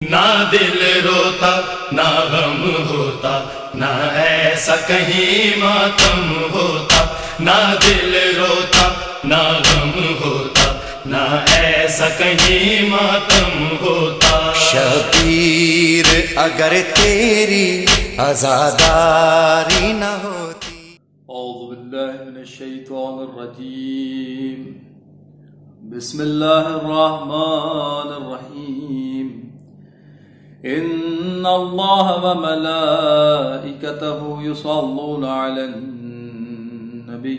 نہ دل روتا نہ غم ہوتا، نہ ایسا کہیں ماتم ہوتا، نہ دل روتا نہ غم ہوتا، نہ ایسا کہیں ماتم ہوتا۔ شبیر اگر تیری عزاداری نہ ہوتی۔ اعوذ باللہ من الشیطان الرجیم، بسم اللہ الرحمن الرحیم۔ ان اللہ وملائکتہ یصلون علی النبی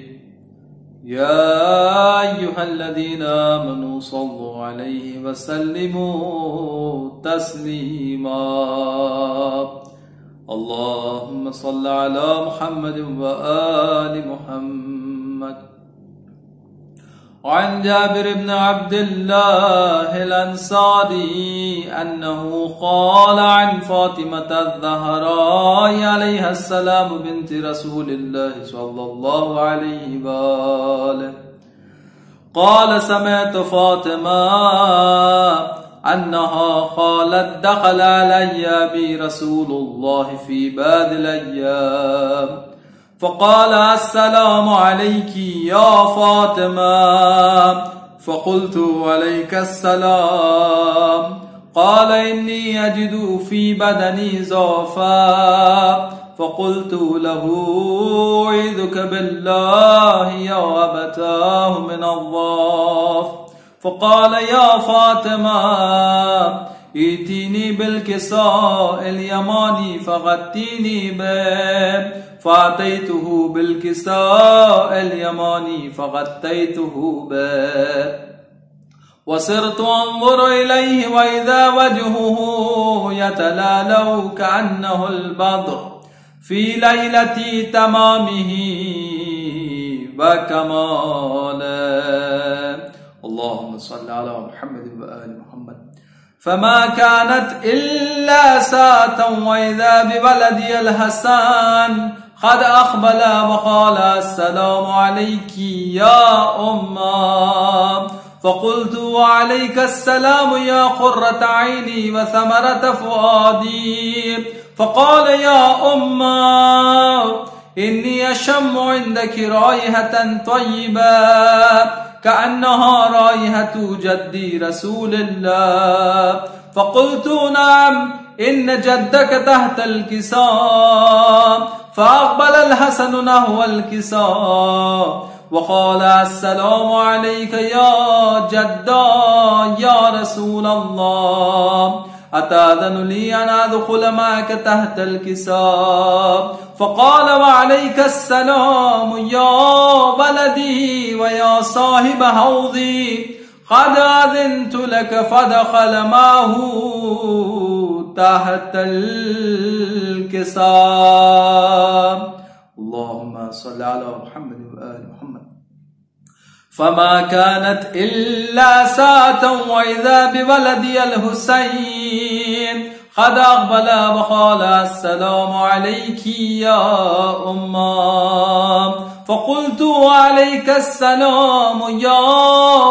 یا ایہا الذین آمنوا صلوا علیہ وسلموا تسلیما۔ اللہم صل علی محمد وآل محمد۔ وعن جابر بن عبد الله الأنصاري أنه قال عن فاطمة الزهراء عليها السلام بنت رسول الله صلى الله عليه وآله قال سمعت فاطمة أنها قالت دخل علي أبي رسول الله في بعض الأيام فقال السلام عليك يا فاطمة، فقلت عليك السلام، قال إني أجد في بدني ضعفا، فقلت له أعوذك بالله يا أبتاه من الضعف، فقال يا فاطمة ائتني بالكساء اليماني فغطيني به، فأتيته بالكساء اليماني فغطيته به، وصرت أنظر إليه وإذا وجهه يتلالو كأنه البدر في ليلة تمامه وكماله۔ اللهم صل على محمد وآل محمد۔ فما كانت إلا ساعة وإذا بولدي الحسن قد أقبل وقال السلام عليك يا أمه، فقلت وعليك السلام يا قرة عيني وثمرة فؤادي، فقال يا أمه إني أشم عندك رائحة طيبة كأنها رائحة جدي رسول الله، فقلت نعم إن جدك تحت الكساء، فأقبل الحسن نحو الكساء وقال السلام عليك يا جدا يا رسول الله، أتأذن لي أن أدخل معك تحت الكساء؟ فقال وعليك السلام يا ولدي ويا صاحب حوضي، قد أذنت لك، فدخل معه تحت الكساء۔ اللهم صل على محمد وآل محمد۔ فما كانت إلا ساعة وإذا بولدي الحسين قد أقبل وقال السلام عليك يا أمه، فقلت وعليك السلام يا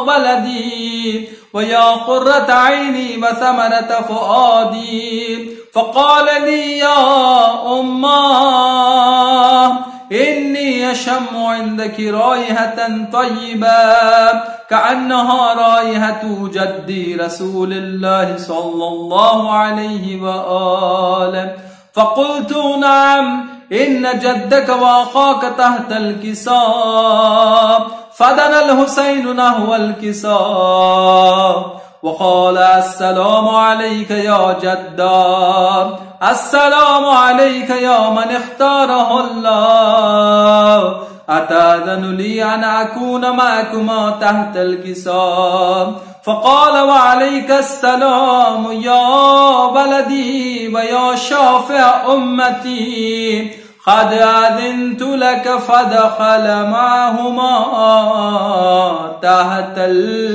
ولدي ويا قرة عيني وثمرة فؤادي، فقال لي يا أمه إني أشم عندك رائحة طيبة كأنها رائحة جدي رسول الله صلى الله عليه وآله، فقلت نعم إن جدك وأخاك تحت الكساء، فدنا الحسين نحو الكساء وقال السلام عليك يا جدا، السلام عليك يا من اختاره الله، أتأذن لي أن أكون معكما تحت الكساء؟ فقال وعليك السلام يا ولدي ويا شافع أمتي، قد أذنت لك، فدخل معهما تحت الكساء۔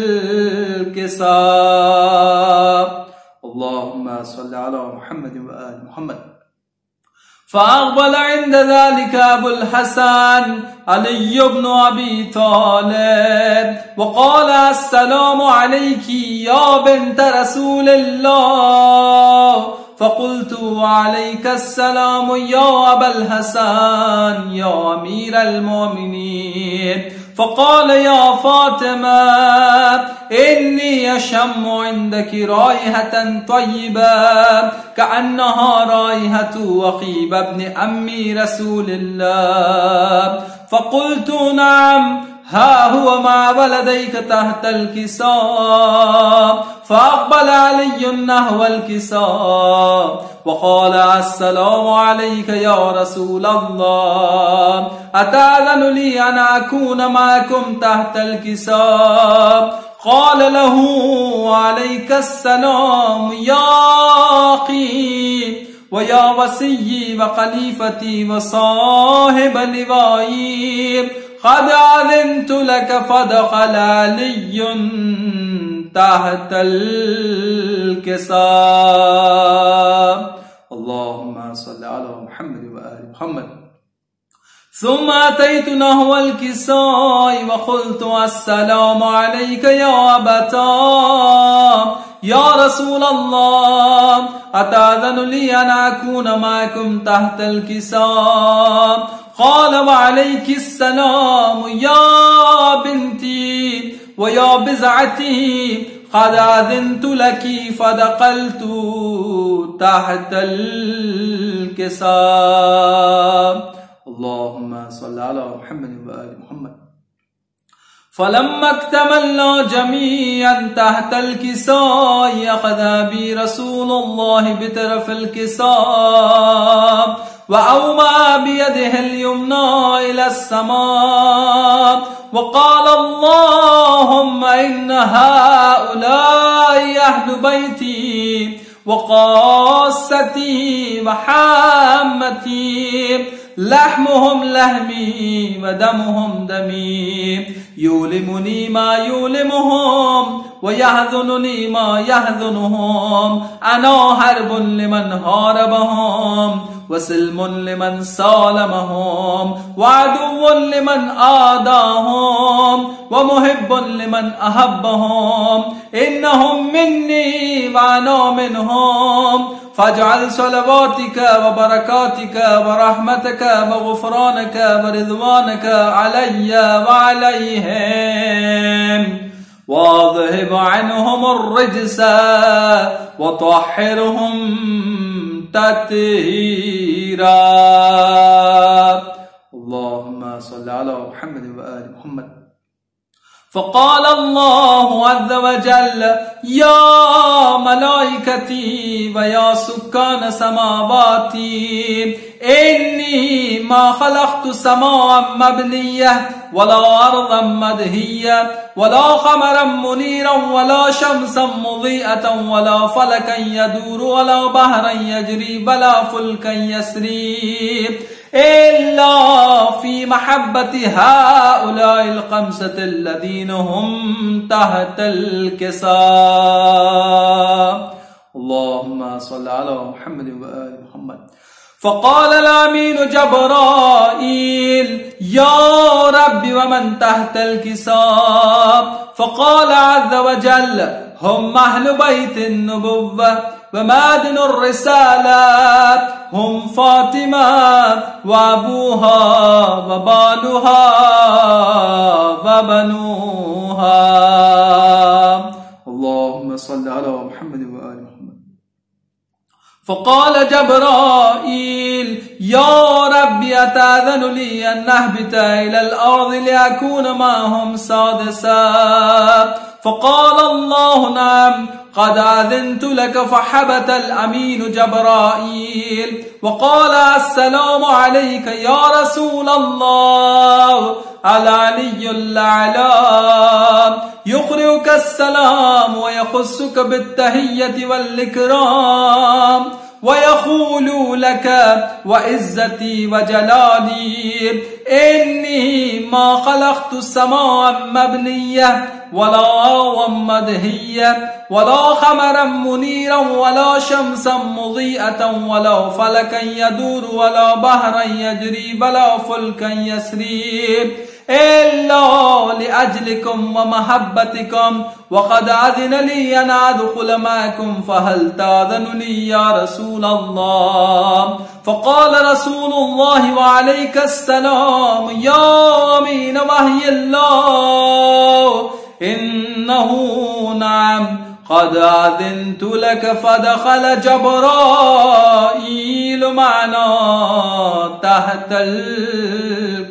اللهم صل على محمد وآل محمد۔ فأقبل عند ذلك أبو الحسن علي بن أبي طالب وقال السلام عليك يا بنت رسول الله، وعليك السلام يا أبا الحسن يا أمير المؤمنين. فقال يا فاطمة إني أشم عندك رائحة طيبة كأنها رائحة وخيب ابن أمي رسول الله. فقلت نعم، ها هو مع ولديك تحت الكساء. فأقبل علي نحو الكساء وقال السلام عليك يا رسول الله، أتأذن لي أن أكون معكم تحت الكساء؟ قال له وعليك السلام يا أخي ويا وصي وخليفتي وصاحب لوائي، قد أذنت لك. فدخل علي تحت الكساء. اللهم صل على محمد وآل محمد. ثم أتيت نحو الكساء وقلت السلام عليك يا أبتاه يا رسول الله، أتأذن لي أن أكون معكم تحت الكساء؟ قال وعليك السلام يا بنتي ويا بزعتي، قد أذنت لك. فدخلت تحت الكساء. اللهم صل على محمد وآل محمد. فلما اكتملنا جميعا تحت الكساء أخذ بي رسول الله بطرف الكساء وأومأ بيده اليمنى إلى السماء وقال اللهم إن هؤلاء أهل بيتي وقاصتي وحامتي، لحمهم لحمي ودمهم دمي، يؤلمني ما يؤلمهم ويحزنني ما يحزنهم. أنا حرب لمن حاربهم وسلم لمن سالمهم وعدو لمن آداهم ومحب لمن أحبهم. إنهم مني وأنا منهم، فاجعل صلواتك وبركاتك ورحمتك وغفرانك ورضوانك علي وعليهم، واذهب عنهم الرجس وطهرهم تطهيرا. اللهم صل على محمد وآل محمد. فقال الله عز وجل يا ملائكتي ويا سكان سماواتي، إني ما خلقت سماء مبنية ولا أرضا مدهية ولا قمرا منيرا ولا شمسا مضيئة ولا فلكا يدور ولا بحرا يجري ولا فلكا يسري إلا في محبة هؤلاء الخمسة الذين هم تحت الكساء. اللهم صل على محمد وآل محمد. فقال الأمين جبرائيل يا رب ومن تحت الكساء؟ فقال عز وجل هم أهل بيت النبوة ومعدن الرسالات، هم فاطمة وأبوها وبالها وبنوها. اللهم صل على محمد وآل محمد. فقال جبرائيل يا رب أتأذن لي أن نهبط إلى الأرض لأكون معهم سادسا؟ فقال الله نعم قد أذنت لك. فحبت الأمين جبرائيل وقال السلام عليك يا رسول الله. العلي الأعلى يقرئك السلام ويخصك بالتحية والإكرام ويقول لك وعزتي وجلالي إني ما خلقت سماء مبنية ولا أرضا مدهية ولا قمرا منيرا ولا شمسا مضيئة ولا فلكا يدور ولا بحرا يجري ولا فلكا يسري إلا لأجلكم ومحبتكم وقد أذن لي أن أدخل معكم فهل تأذن لي يا رسول الله؟ فقال رسول الله وعليك السلام يا أمين وحي الله إنه نعم قد أذنت لك. فدخل جبرائيل معنا تحت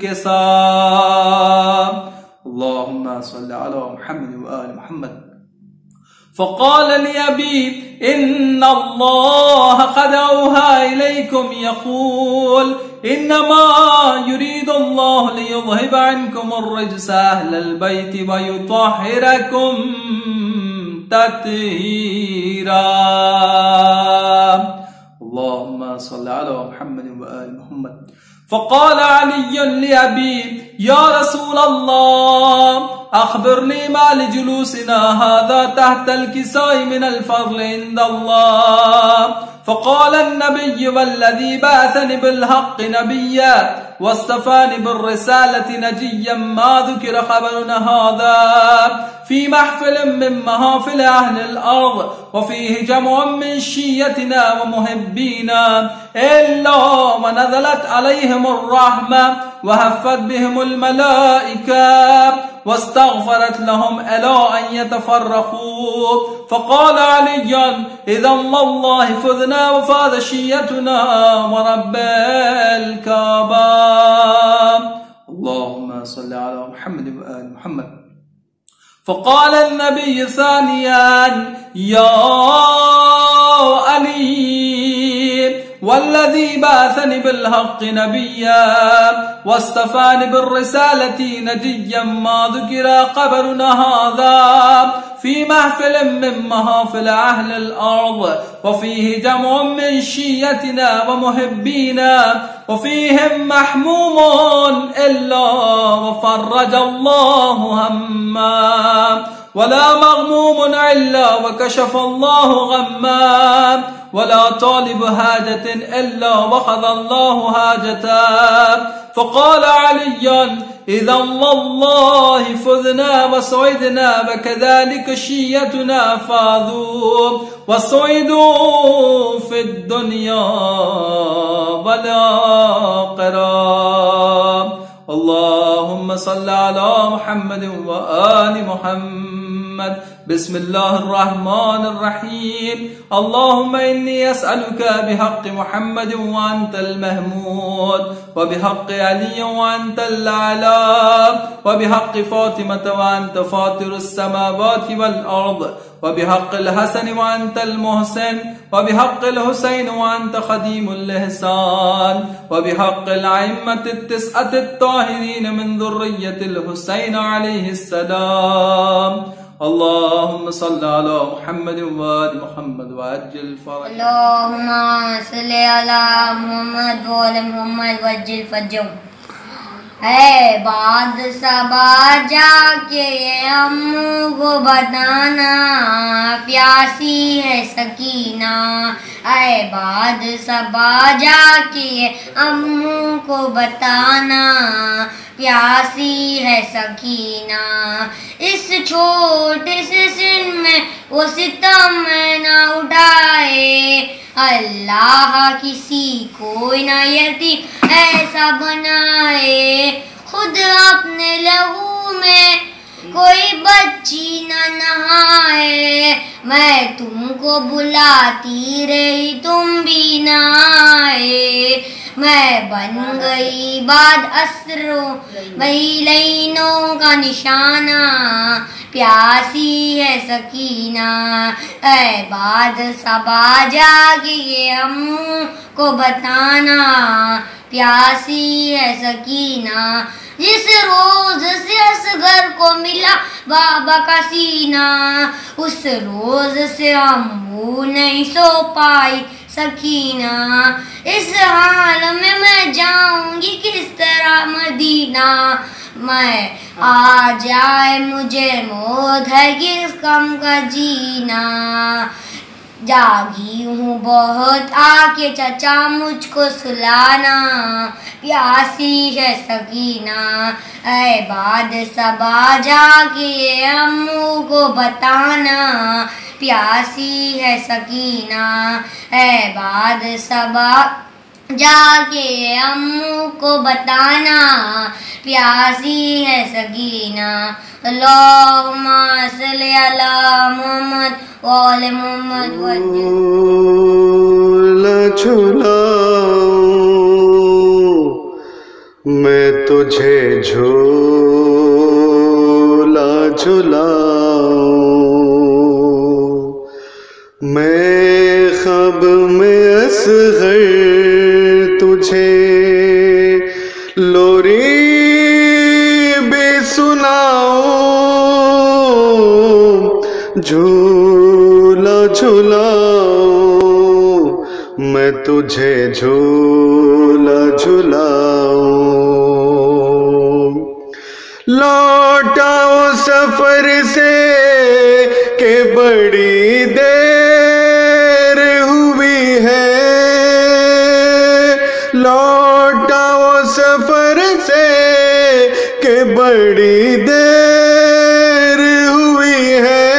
الكساء. اللهم صل على محمد وآل محمد. فقال لأبي إن الله قد أوحى إليكم يقول إنما يريد الله ليذهب عنكم الرجس أهل البيت ويطهركم تطهيرا. اللهم صل على محمد وآل محمد. فقال علي لأبي يا رسول الله أخبرني ما لجلوسنا هذا تحت الكساء من الفضل عند الله. فقال النبي والذي بعثني بالحق نبيا واصطفاني بالرسالة نجيا ما ذكر خبرنا هذا في محفل من محافل أهل الأرض وفيه جمع من شيتنا ومحبينا إلا ونزلت عليهم الرحمة وهفت بهم الملائكة واستغفرت لهم إلى أن يتفرقوا. فقال علي إذا والله فذنا وفاذ شيتنا ورب الكعبة. اللهم صل على محمد وآل محمد. فقال النبي ثانيا يا علي والذي بعثني بالحق نبيا واصطفاني بالرسالة نجيا ما ذكر قبرنا هذا في محفل من محافل أهل الأرض وفيه جمع من شيتنا ومحبينا وفيهم محموم إلا وفرج الله هما ولا مغموم إلا وكشف الله غما ولا طالب حاجة إلا وقضى الله حاجته. فقال علي إذا والله فذنا وسعدنا وكذلك شيتنا فاذوا وسعدوا في الدنيا والآخرة. اللهم صل على محمد وآل محمد. بسم الله الرحمن الرحيم. اللهم إني أسألك بحق محمد وأنت المحمود وبحق علي وأنت الأعلى وبحق فاطمة وأنت فاطر السماوات والأرض وبحق الحسن وأنت المحسن وبحق الحسين وأنت خديم الإحسان وبحق الأئمة التسعة الطاهرين من ذرية الحسين عليه السلام. اللهم صل على محمد وآل محمد وعجل فرجهم. اللهم صل على محمد وآل محمد وعجل فرجهم. اے بعد صبا جا کے امو کو بتانا پیاسی ہے سکینہ. اے بعد صبا جا کے امو کو بتانا پیاسی ہے سکینہ. اس چھوٹے سے سن میں وہ ستم نہ اٹھائے. اللہ کسی کو عنایتی ایسا بنائے. خود اپنے لہو میں کوئی بچی نہ نہائے. میں تم کو بلاتی رہی تم بھی نہ آئے. میں بن گئی بعد عصروں وہی لینوں کا نشانہ پیاسی ہے سکینہ. اے بعد صبا جاگے امو کو بتانا پیاسی ہے سکینہ. جس روز سے اصغر کو ملا بابا کا سینہ اس روز سے امو نہیں سو پائی سکینہ. اس حال میں جاؤں گی کس طرح مدینہ. میں آ جائے مجھے موت ہے کس غم کا جینا. جاگی ہوں بہت آ کے چچا مجھ کو سلانا، پیاسی ہے سکینہ اے بعد صبا جا کے امو کو بتانا، پیاسی ہے سکینہ اے بعد صبا جا کے امو کو بتانا، پیاسی ہے سکینہ۔ اللہم صلی علی محمد وآل محمد جھولاؤں میں تجھے جھولا جھلاؤں، میں خواب میں اصغر تجھے لوری بھی سناؤں، جھولا جھلاؤں میں تجھے جھولا جھلاؤں۔ لوٹاؤ سفر سے کہ بڑی دیر ہوئی ہے، لوٹاؤ سفر سے کہ بڑی دیر ہوئی ہے،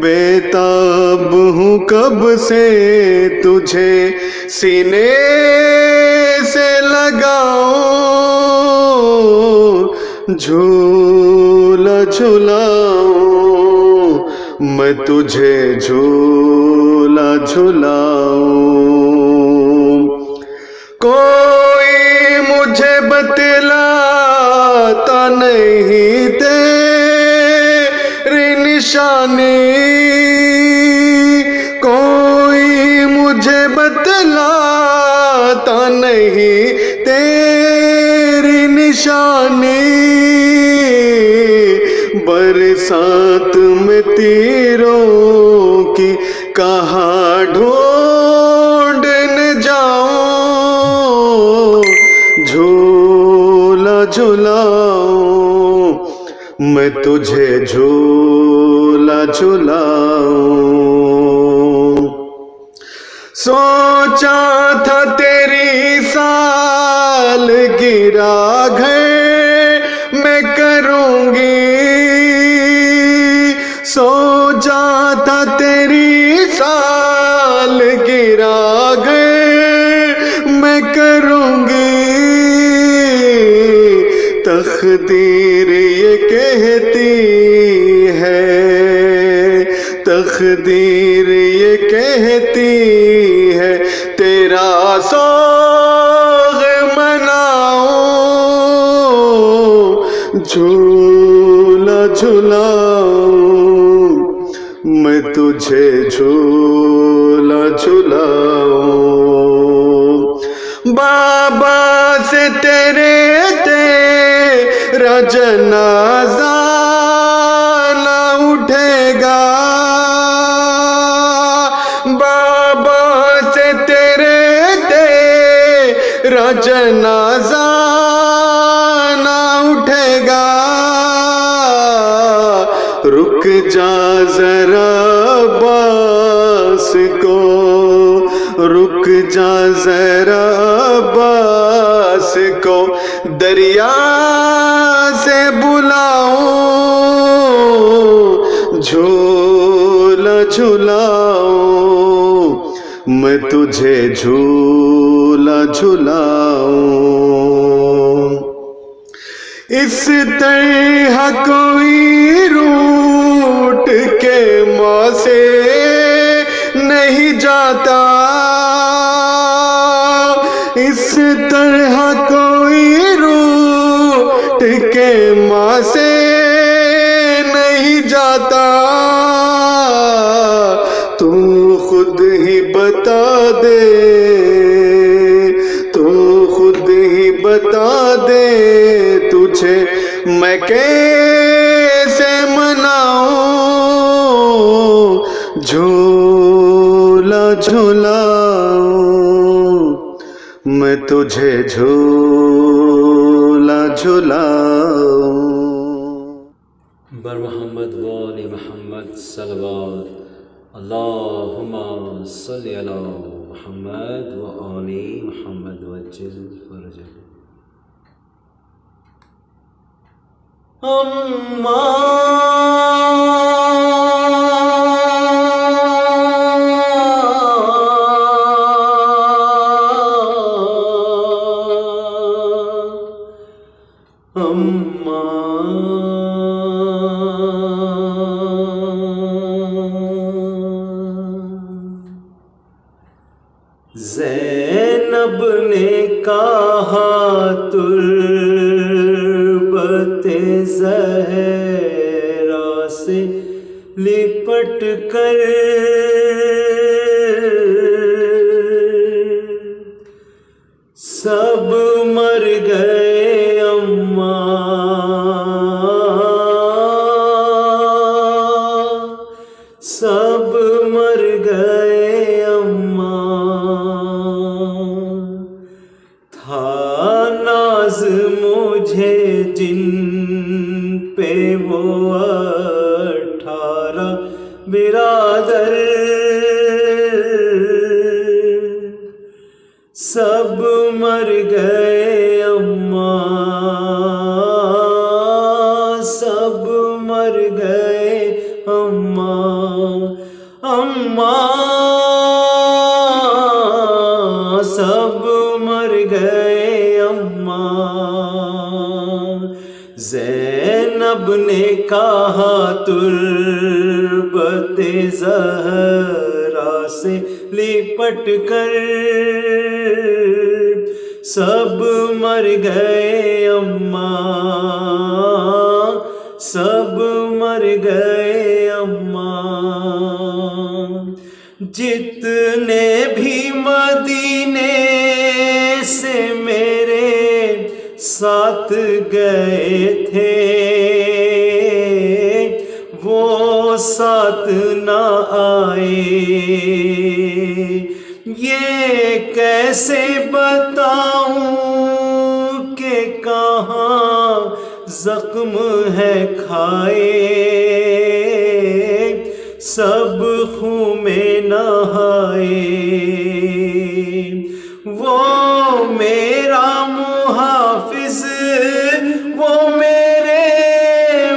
بیتاب ہوں کب سے تجھے سینے سے لگاؤں، جھولا جھلاؤں میں تجھے جھولا جھلاؤں۔ کوئی مجھے بتلاتا نہیں تیری نشانی، کوئی مجھے بتلاتا نہیں تیری نشانی، برسات میں تیروں کی کہاں ڈھونڈنے جاؤں، جھولا جھلاؤں میں تجھے جھولا جھلاؤں۔ سوچا تھا تیری سالگرہ گھر میں کروں گی، سوچا تھا تیری سالگرہ گھر میں کروں گی، تقدیر یہ کہتی ہے، تقدیر یہ کہتی ہے تیرا سوگ مناؤں، جھولا جھلاؤں میں تجھے جھولا جھلاؤں۔ بابا سے تیرا جنازہ نہ اٹھے گا، بابا سے تیرا جنازہ نہ اٹھے گا، رک جا ذرا عباس کو، رک جا ذرا عباس کو دریا سے بلاؤں، جھولا جھلاؤں میں تجھے جھولا جھلاؤں۔ اس طرح کوئی روٹ کے ماں سے نہیں جاتا، اس طرح کوئی روٹ کے ماں سے نہیں جاتا، تو خود ہی بتا دے، تو خود ہی بتا دے تجھے میں کیسے مناؤں، جھولا جھلاؤں میں تجھے جھولا جھلاؤں۔ بر محمد وآل محمد صلوات۔ اللہم صلی علی محمد و آل محمد وجل فرجہ زینب نے کہا تربت زہرا سے لپٹ کر سب مر گئے اماں، سب مر گئے اماں، تھا ناز مجھے جن پہ وہ 18 برادر، سب مر گئے اماں، سب مر گئے اماں، اماں سب مر گئے اماں۔ زینب نے کہا تربت زہرا سے لپٹ کر سب مر گئے اماں، سب مر گئے اماں۔ جتنے بھی مدینے سے میرے ساتھ گئے تھے وہ ساتھ نہ آئے، یہ کیسے بتاؤں کہ کہاں زخم ہے کھائے، سب خون میں نہائے، وہ میرا محافظ، وہ میرے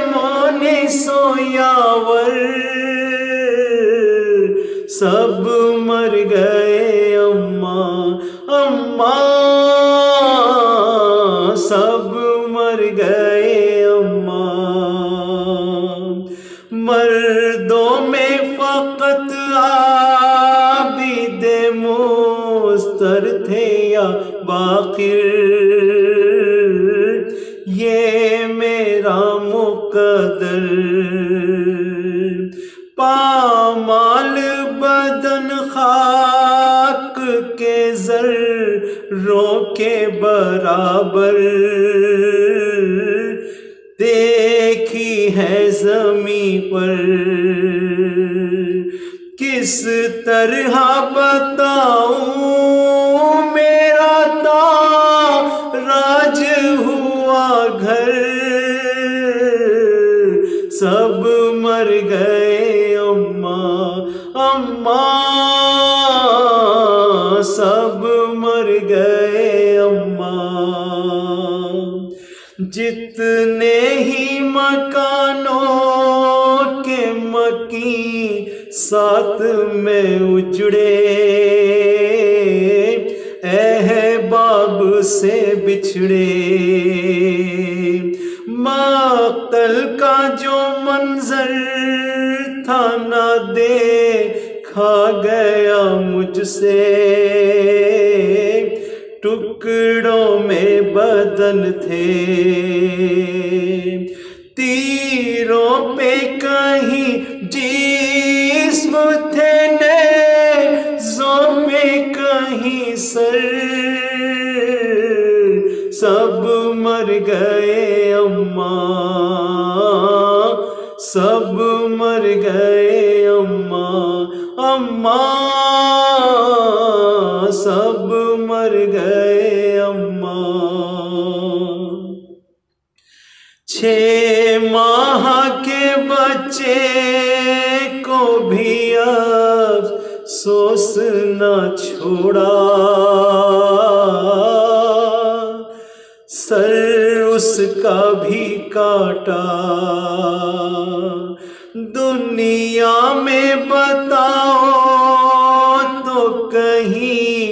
مونس و یاور، سب مر گئے اماں، اماں سب مر گئے اماں۔ مردوں میں فقط عابد مستر تھے یا باقر، یہ میرا مقدر، پامال بدن خاک کے ذروں کے برابر، دیکھی ہے زمین پر، کس طرح بتاؤں میرا تاراج ہوا گھر، سب مر گئے اماں، اماں سب مر گئے اماں۔ جتنے ہی مکانوں کے مکین ساتھ میں اجڑے، احباب سے بچھڑے، مقتل کا جو منظر تھا نہ دیکھا گیا مجھ سے، ٹکڑوں میں بدن تھے، تیروں پہ کہیں جسم تھے، نیزوں پہ کہیں سر، سب مر گئے اماں، سب مر گئے اماں، اماں سب مر گئے اماں۔ 6 ماہ کے بچے کو بھی سوس نہ چھوڑا، سر اس کا بھی کاٹا، دنیا میں بتاؤ تو کہیں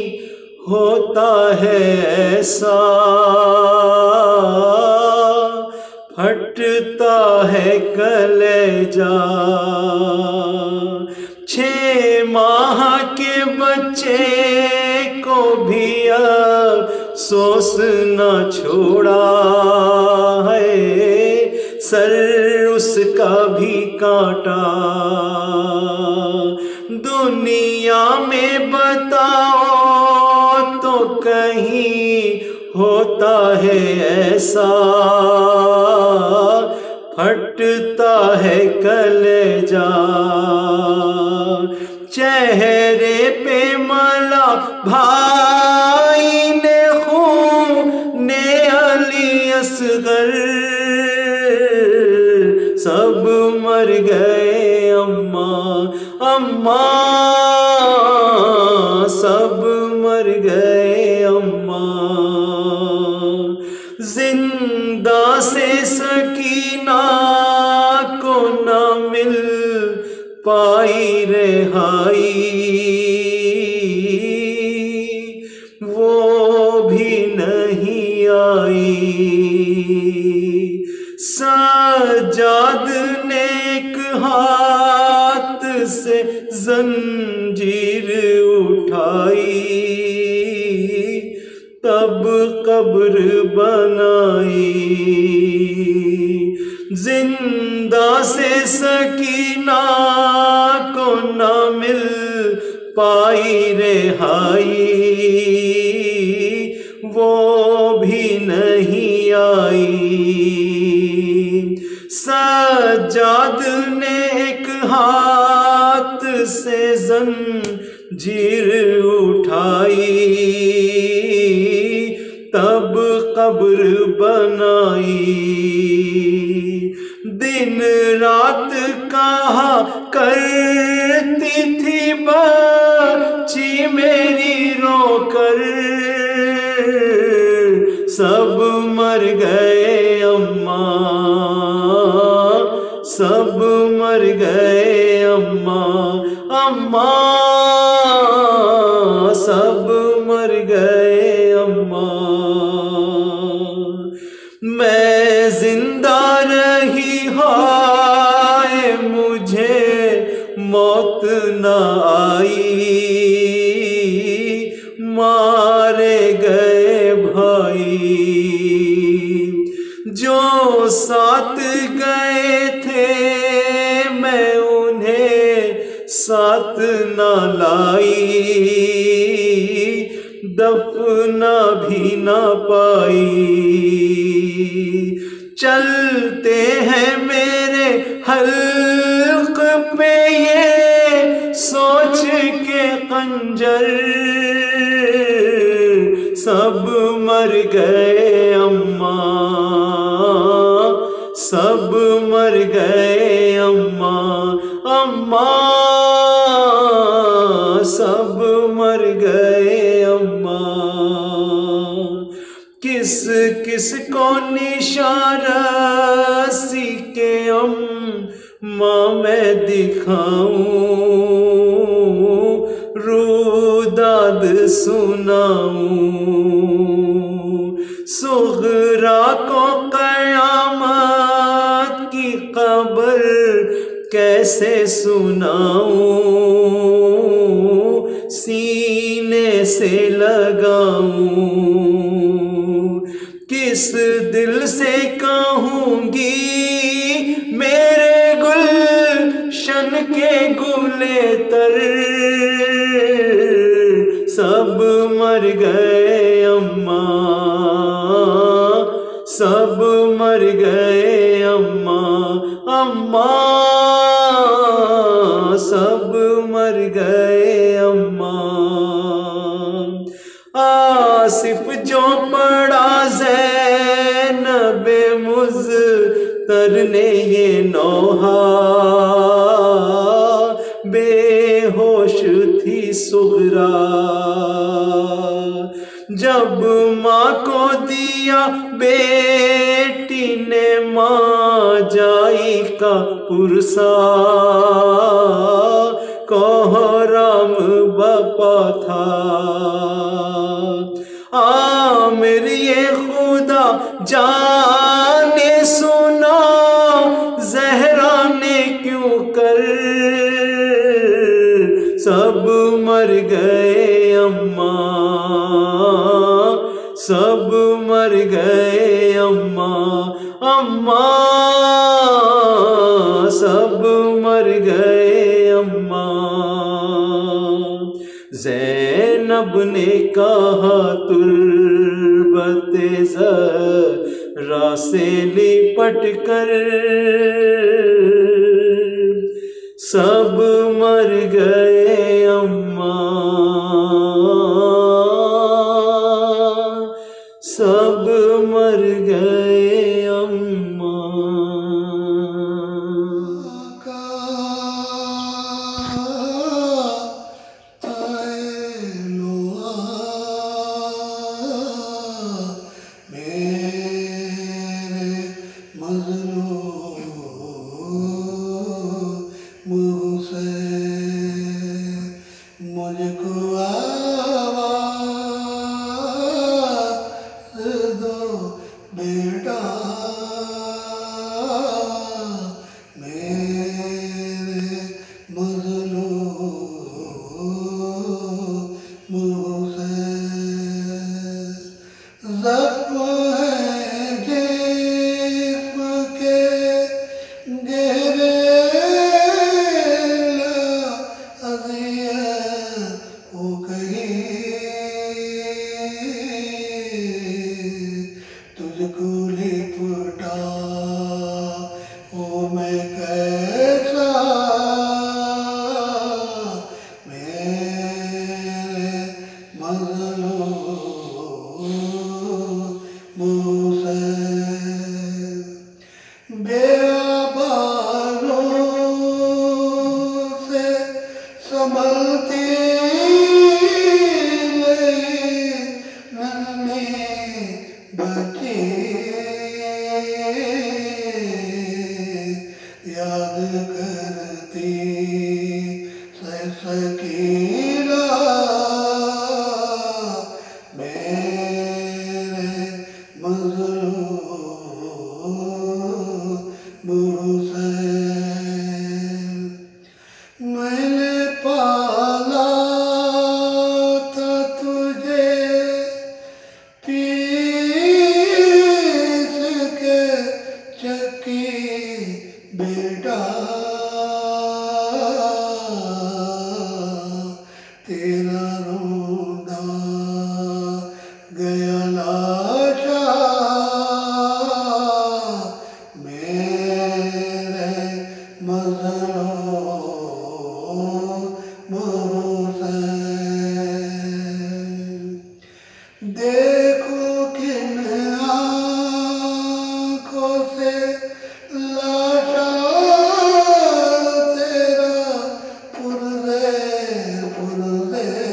ہوتا ہے ایسا، پھٹتا ہے کلیجہ، 6 ماہ کے بچے کو بھی افسوس نہ چھوڑا ہے، سر اس کا بھی کاٹا، دنیا میں بتاؤ تو کہیں ہوتا ہے ایسا، پھٹتا ہے کلیجہ، چہرے پہ ملا بھائی نے خون علی اصغر، سب مر گئے اماں سب مر گئے اماں، زندہ سے سکینہ کو نہ مل پائی رہائی، وہ بھی نہیں آئی، سجاد نے ایک ہاتھ سے زنجیر اٹھائی، تب قبر بنائی، زندہ سے سکینہ کو نہ مل پائی رہائی، وہ بھی نہیں آئی، سجاد نے ایک ہاتھ سے زنجیر اٹھائی، تب قبر بنائی، دن رات کہا کرتی تھی بچی میری رو کر، سب مر گئے اماں سب مر گئے اماں سب مر گئے اماں، میں زندہ رہی ہائے مجھے موت نہ آئی، مارے گئے بھائی جو ساتھ گئے تھے، میں انہیں ساتھ نہ لائی، دفنا بھی نہ پائی، چلتے ہیں میرے حلق پہ یہ سوچ کے خنجر، سب مر گئے اماں سب مر گئے اماں سب مر گئے اماں، کس کس کو نشان رسی کے اماں میں دکھاؤں، روداد سناؤں، صغرا کو قیامت کی خبر کیسے سناؤں، سینے سے لگاؤں، کس دل سے کہوں گی میرے گلشن کے گلے تر، سب مر گئے اماں سب مر گئے اماں سب مر گئے اماں، آصف جو پڑا زینب مضطر نے یہ نوحہ، بے ہوش تھی صغرا، جب ماں کو دیا بیٹی نے ماں جائی کا پرسا، کوہرام بپا تھا عامر یہ خدا جانے سنا، زہرا نے کیوں کر سب مر گئے اماں، سب مر گئے اماں، اماں سب مر گئے اماں۔ زینب نے کہا تربت زہرا سے لپٹ کر سب مر گئے اماں، سب مر گئے اماں۔ پرزے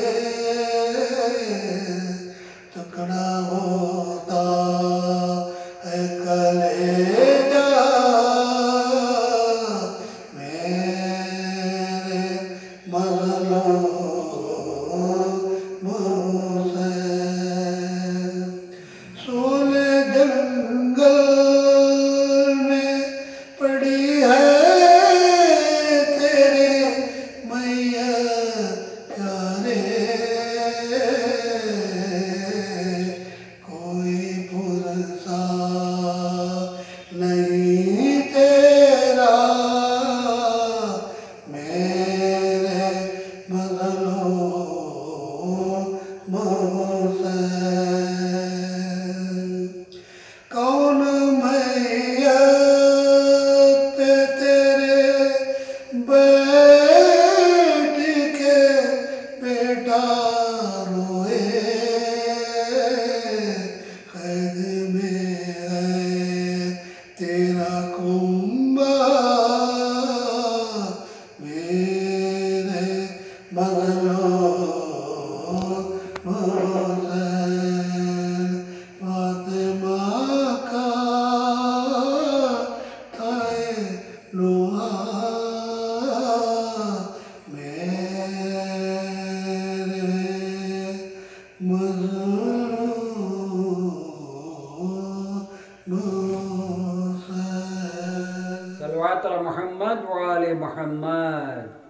صلوات علی محمد وآل محمد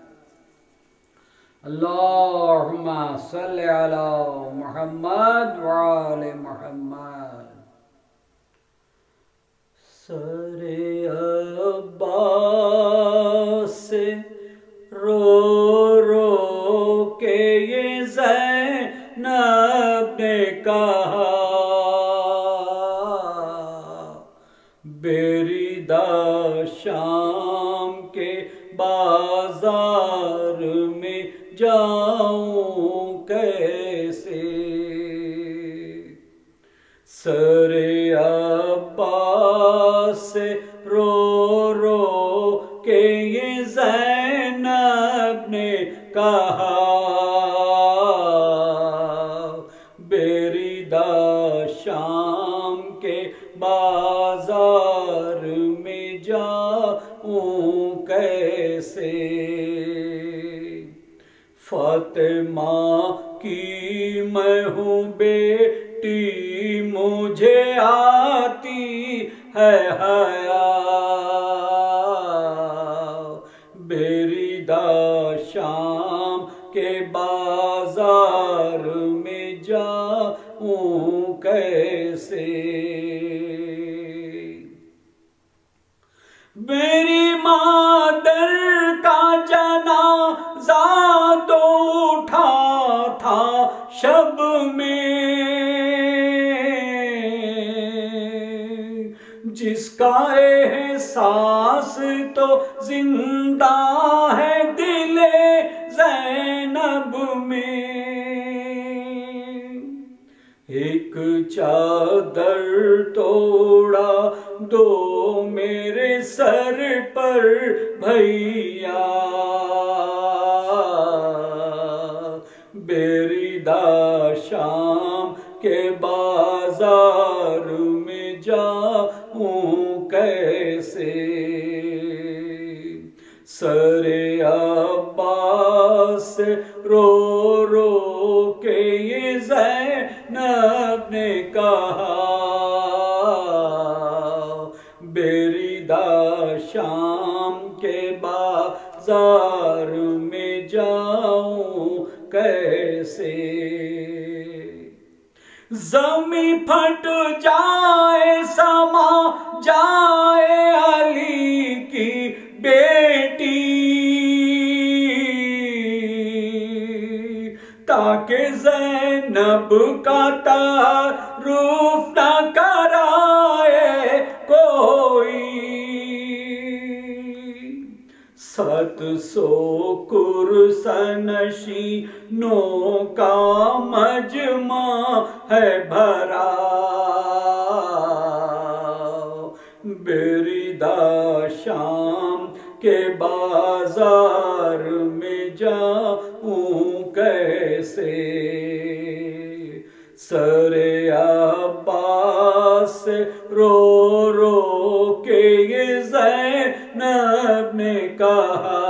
اللہم صلی علی محمد وآل محمد سر عباس سے رو رو کے یہ زینب نے کہا بیریدہ شام کے بازار میں جاؤں کیسے سر عباس سے رو رو کے یہ زینب نے کہا بیریدہ شام کے بازار میں جاؤں کیسے فاطمہ کی میں ہوں بیٹی مجھے آتی ہے حیا بیریدہ شام کے بازار میں جاؤں کیسے میری مادر کا جنازہ تو اٹھا تھا شب میں جس کا احساس تو زندہ ہے دل زینب میں ایک چادر توڑا دو میرے سر پر بھیا بیریدہ شام کے بازار میں جاؤں کیسے سر عباس رو رو کے یہ زینب نے کہا بیریدہ شام کے بازار میں جاؤں کیسے زمین پھٹ جائے سما جائے علی کی بیٹی تاکہ زینب کا تعارف نہ کرائے کوئی 700 کرسنشینوں کا مجمع ہے بھرا بیریدہ شام کے بازار میں جاؤں کیسے سر عباس رو رو کے یہ زینب نے کہا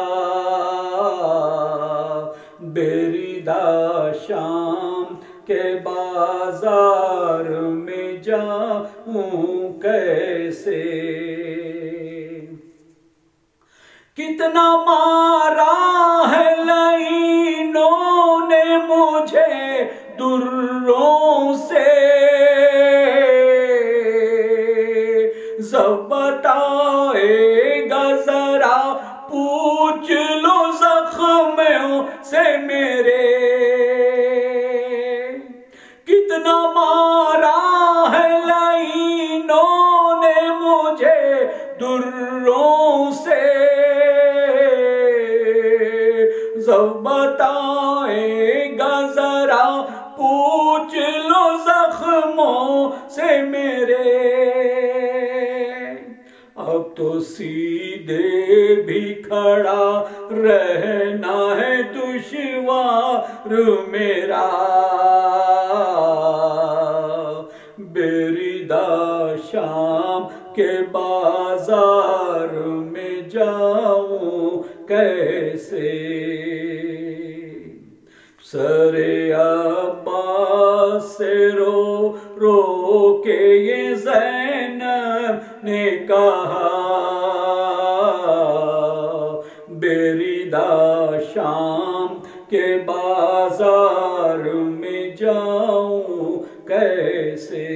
بیریدہ شام کے بازار میں جاؤں کیسے کتنا مارا ہے لعینوں نے مجھے دروں سے ذب بتائے گا ذرا پوچھ لو زخموں سے میرے کتنا مارا ہے لعینوں نے مجھے دروں سے ذب بتائے گا ذرا پوچھ لو زخموں سے میرے اب تو سیدھے بھی کھڑا رہنا ہے دشوار میرا بازار میں جاؤں کیسے؟ سر عباس سے رو رو کے یہ زینب نے کہا، بیریدہ شام کے بازار میں جاؤں کیسے؟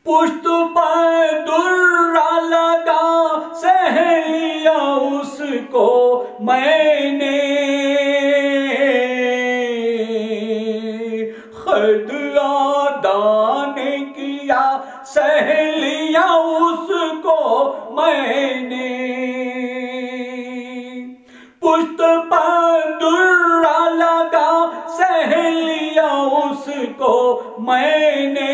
پشت پر درہ لگا سہلیا اس کو میں نے، خد ادا نے کیا سہلیا اس کو میں نے، پشت پر درہ لگا سہلیا اس کو میں نے،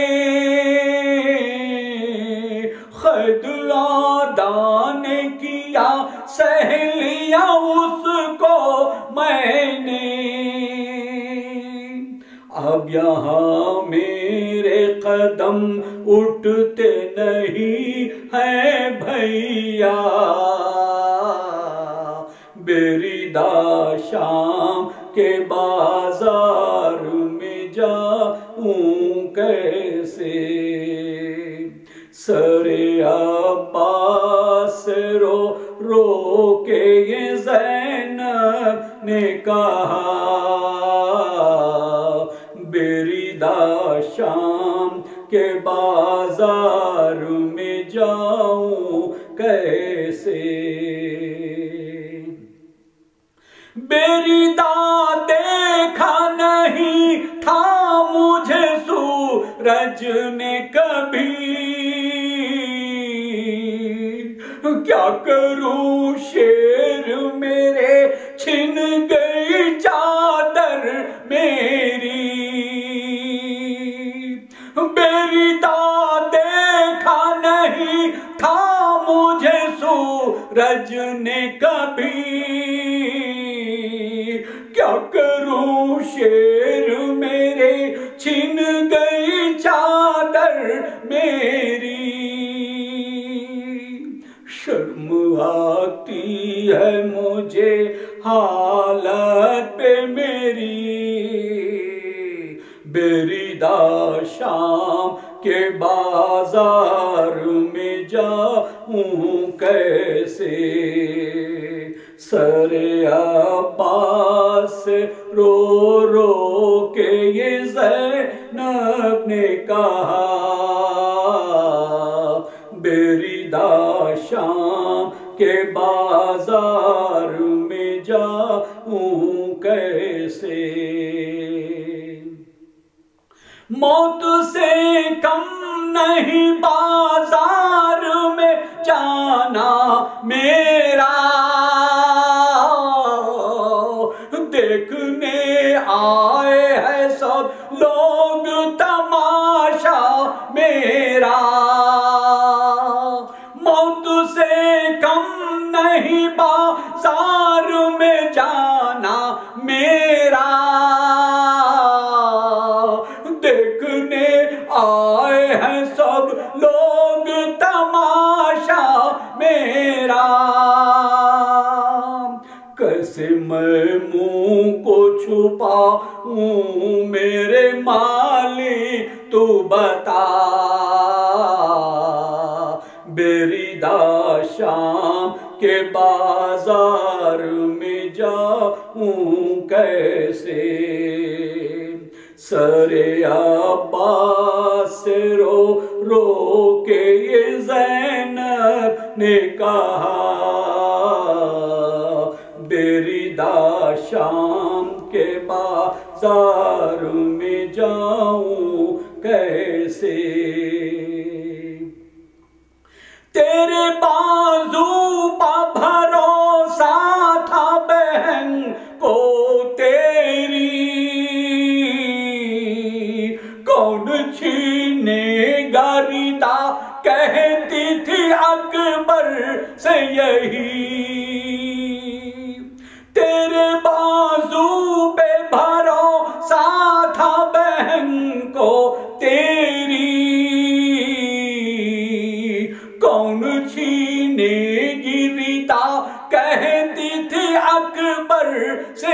خد ادا نے کیا سہلیا اس کو میں نے۔ اب یہاں میرے قدم اٹھتے نہیں ہیں بھیا، بیریدہ شام کے بازار میں جاؤں کیسے؟ سر عباس رو رو کے یہ زینب نے کہا، بیریدہ شام کے بازار میں جاؤں کیسے؟ بیریدہ دیکھا نہیں تھا مجھے سورج نے کبھی، کیا کروں شیر میرے چھن گئی چادر میری، بیریدہ دیکھا نہیں تھا مجھے سورج نے کبھی، کیا کروں شیر میرے چھن گئی چادر میری، شرم آتی ہے مجھے حالت پہ میری، بیریدہ شام کے بازار میں جاؤں کیسے؟ سر عباس رو رو کے یہ زینب نے کہا، بیریدہ شام کے بازار میں جاؤں کیسے؟ موت سے کم نہیں بازار میں جانا میرا، دیکھنے آئے ہیں سب لوگ تماشا میرا، موت سے کم نہیں بازار میں جانا میرا، دیکھنے آئے ہیں سب لوگ تماشا میرا، کیسے میں منہ کو چھپاؤں میرے مالی تو بتا، بیریدہ شام کے بازار میں جاؤں کیسے؟ سر عباس سے رو رو کے یہ زینب نے کہا، بیریدہ شام کے بازار میں جاؤں کیسے؟ تیرے بازو پہ بھروسہ تھا بہن کو تیری، کون چھینے گا ردا کہتی تھی اکبر سے یہی، تیرے بازو پہ بھروسہ تھا بہن کو تیری،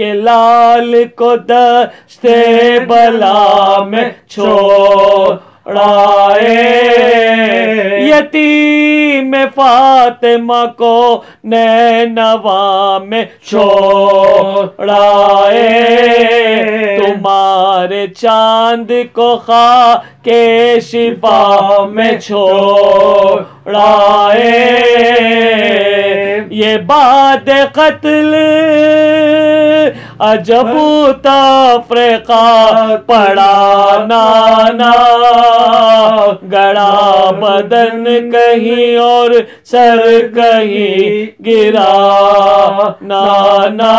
کے لال کو دشتے بلا میں چھوڑائے، یتیم فاطمہ کو نینوا میں چھوڑائے، تمہارے چاند کو خاک شفا میں چھوڑائے، یہ بعد قتل عجب تفریقہ پڑا نانا، گڑا بدن کہیں اور سر کہیں گرا نانا،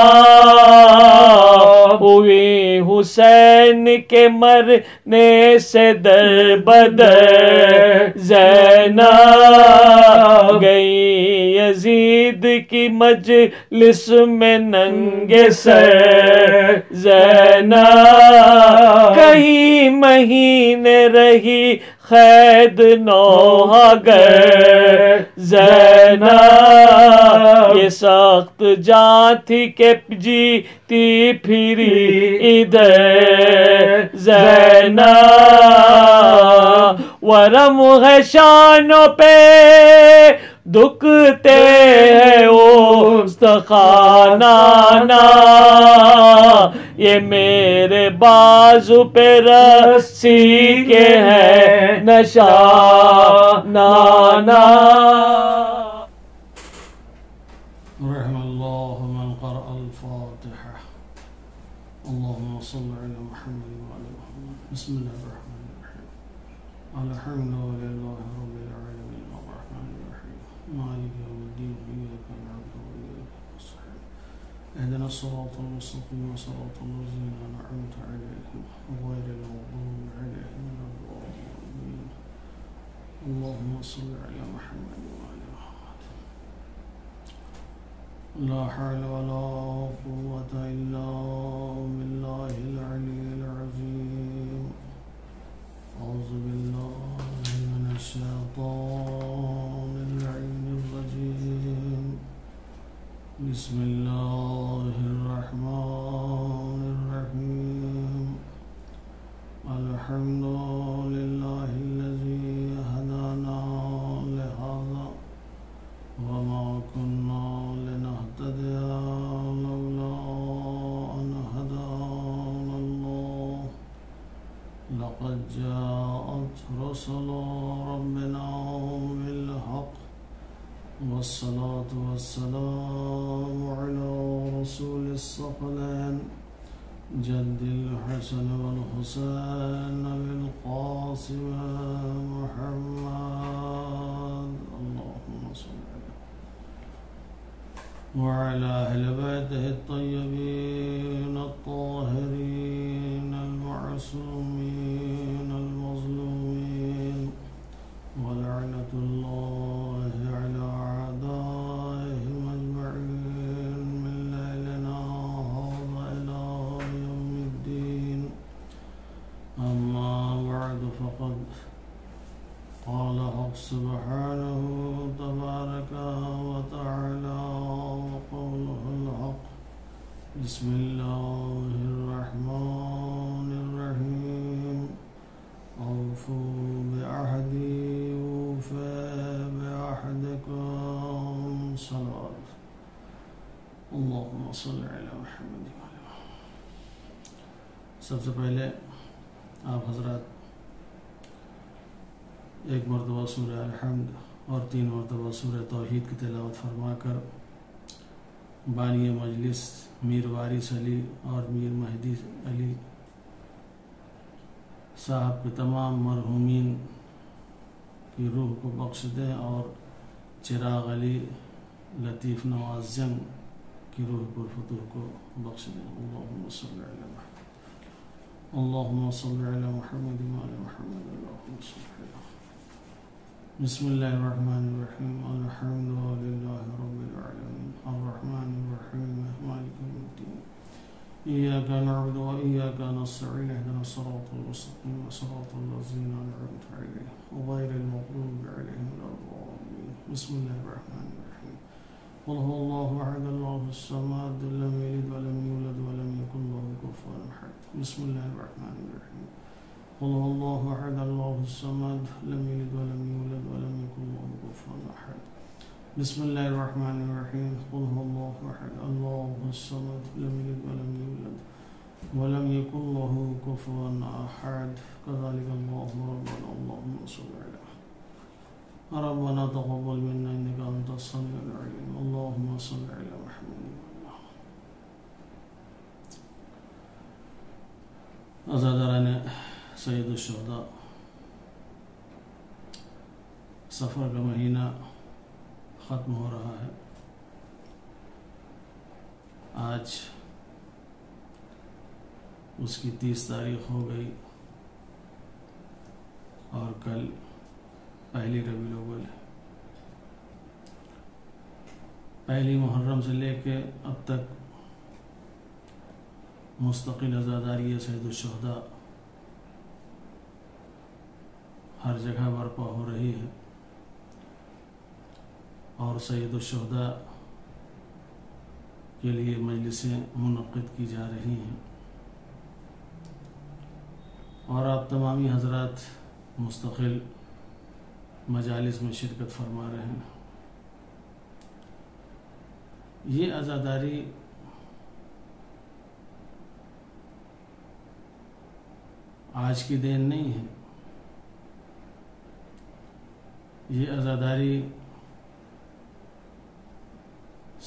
ہوئی حسین کے مرنے سے در بدر زینب، گئی یزید کی مجلس میں ننگے سر زینب، کئی مہینے رہی قید نوحہ گر زینب، یہ سخت جان تھی کہ جیتی پھری ادھر زینب، ورم ہے شانوں پہ دکھتے ہیں استخوانانا، یہ میرے بازو پہ رسی کے ہے نشانانا۔ رحم اللہ من قرأ الفاتحہ۔ اللہم صل علی محمد وعلی محمد۔ بسم اللہ الرحمن الرحیم۔ الحمد للہ رب العالمین الرحمن الرحیم مالک یوم الدین ایاک نعبد وایاک نستعین اهدنا الصراط المستقیم صراط الذین انعمت علیہم غیر المغضوب علیہم ولا الضالین۔ اللہم صل علی محمد وعلی محمد۔ لا حول ولا قوة إلا بالله العلي العظيم۔ أعوذ بالله من الشيطان اللعين الرجيم، بسم الله الرحمن الرحيم، الحمد لله الذي هدانا لهذا وما كنا لنهتدي لولا أن هدانا الله، لقد جاءت رسل ربنا بالحق، والصلاة والسلام على رسول الثقلين جد الحسن والحسين للقاسم محمد، اللهم صل عليه وعلى أهل بيته الطيبين الطاهرين المعصومين المظلومين، ولعنة الله على أعدائهم أجمعين من ليلنا هذا إلى يوم الدين، أما بعد فقد قال حق سبحانه تبارك وتعالى وقوله الحق، بسم الله الرحمن الرحيم، أوفوا بعهدي أوف بعهدكم، صلوات اللهم صل على محمد وعلى محمد۔ سب سے پہلے آپ حضرات ایک مرتبہ سورہ الحمد اور 3 مرتبہ سورہ توحید کی تلاوت فرما کر بانی مجلس میر وارث علی اور میر مہدی علی صاحب کے تمام مرحومین کی روح کو بخش دیں، اور چراغ علی لطیف نواز جنگ کی روح پرفتوح کو بخش دیں۔ اللہم صل علی محمد، اللہم صل علی محمد وعلی محمد، اللہم صل علی محمد۔ بسم اللہ الرحمن الرحیم، الحمد للہ رب العالمین، الرحمن الرحیم مالک یوم الدین، ایاک نعبد و ایاک نستعین اهدنا الصراط المستقیم صراط الذین انعمت علیہم غیر المغضوب علیہم ولا الضالین۔ بسم اللہ الرحمن الرحیم، قل هو اللہ احد اللہ الصمد لم یلد ولم یولد ولم بسم الله الرحمن الرحيم قل هو الله أحد الله الصمد لم يلد ولم يولد ولم يكن له كفوا أحد بسم الله الرحمن الرحيم قل هو الله أحد الله الصمد لم يلد ولم يولد ولم يكن له كفوا أحد كذلك الله ربنا اللهم صل على ربنا تقبل منا إنك أنت السميع العليم اللهم صل على محمد. عزاداران سید الشہداء، سفر کا مہینہ ختم ہو رہا ہے. آج اس کی 30 تاریخ ہو گئی اور کل پہلی ربیع الاول ہے. پہلی محرم سے لے کے اب تک مستقل عزاداری سید الشہداء ہر جگہ برپا ہو رہی ہے اور سید الشہداء کے لیے مجلسیں منعقد کی جا رہی ہیں اور آپ تمامی حضرات مستقل مجالس میں شرکت فرما رہے ہیں. یہ عزاداری آج کی دین نہیں ہے. یہ عزاداری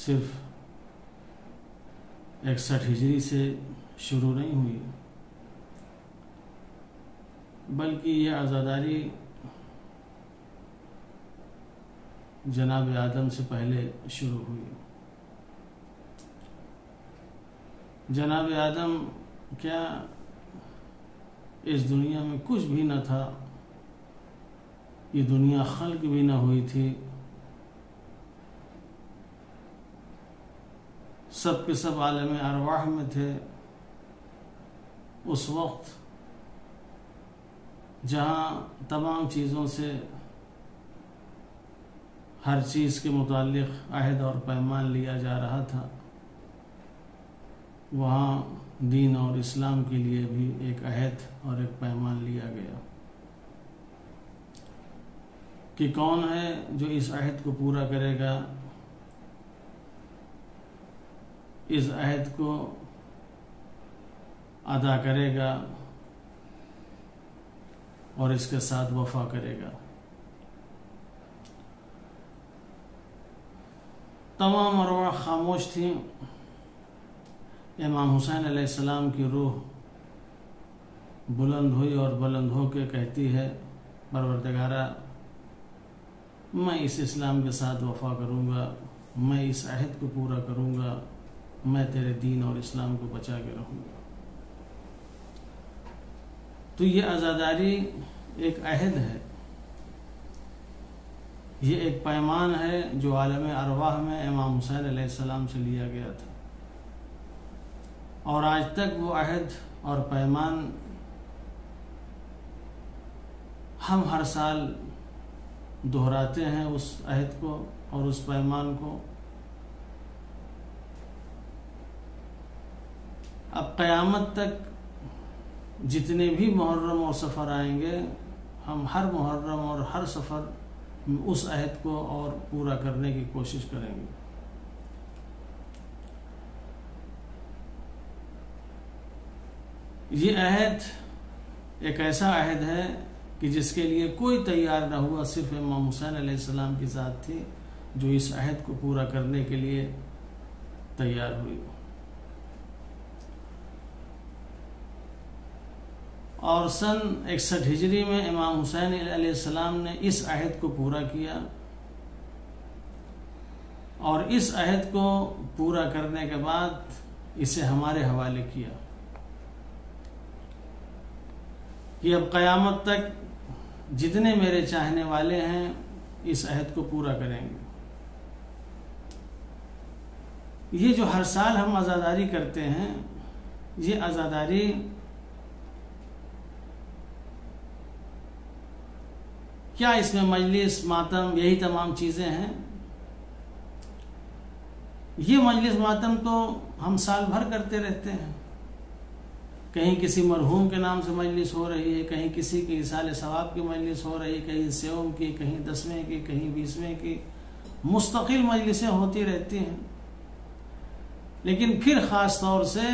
صرف 61 ہجری سے شروع نہیں ہوئی بلکہ یہ عزاداری جناب آدم سے پہلے شروع ہوئی. جناب آدم کیا اس دنیا میں کچھ بھی نہ تھا، یہ دنیا خلق بھی نہ ہوئی تھی، سب کے سب عالم ارواح میں تھے. اس وقت جہاں تمام چیزوں سے ہر چیز کے متعلق عہد اور پیمان لیا جا رہا تھا، وہاں دین اور اسلام کے لیے بھی ایک عہد اور ایک پیمان لیا گیا کہ کون ہے جو اس عہد کو پورا کرے گا، اس عہد کو ادا کرے گا اور اس کے ساتھ وفا کرے گا. تمام ارواح خاموش تھیں. امام حسین علیہ السلام کی روح بلند ہوئی اور بلند ہو کے کہتی ہے پروردگارا، میں اس اسلام کے ساتھ وفا کروں گا، میں اس عہد کو پورا کروں گا، میں تیرے دین اور اسلام کو بچا کے رہوں گا. تو یہ عزاداری ایک عہد ہے، یہ ایک پیمان ہے جو عالم ارواح میں امام حسین علیہ السلام سے لیا گیا تھا اور آج تک وہ عہد اور پیمان ہم ہر سال دہراتے ہیں اس عہد کو اور اس پیمان کو. اب قیامت تک جتنے بھی محرم اور سفر آئیں گے، ہم ہر محرم اور ہر سفر اس عہد کو اور پورا کرنے کی کوشش کریں گے. یہ عہد ایک ایسا عہد ہے کہ جس کے لیے کوئی تیار نہ ہوا، صرف امام حسین علیہ السلام کی ذات تھی جو اس عہد کو پورا کرنے کے لیے تیار ہوئی. اور سن 61 ہجری میں امام حسین علیہ السلام نے اس عہد کو پورا کیا اور اس عہد کو پورا کرنے کے بعد اسے ہمارے حوالے کیا کہ اب قیامت تک جتنے میرے چاہنے والے ہیں اس عہد کو پورا کریں گے. یہ جو ہر سال ہم عزاداری کرتے ہیں، یہ عزاداری کیا اس میں مجلس، ماتم، یہی تمام چیزیں ہیں؟ یہ مجلس ماتم تو ہم سال بھر کرتے رہتے ہیں. کہیں کسی مرحوم کے نام سے مجلس ہو رہی ہے، کہیں کسی کی ایصال ثواب کی مجلس ہو رہی ہے، کہیں سیوم کی، کہیں 10ویں کی، کہیں 20ویں کی، مستقل مجلسیں ہوتی رہتی ہیں. لیکن پھر خاص طور سے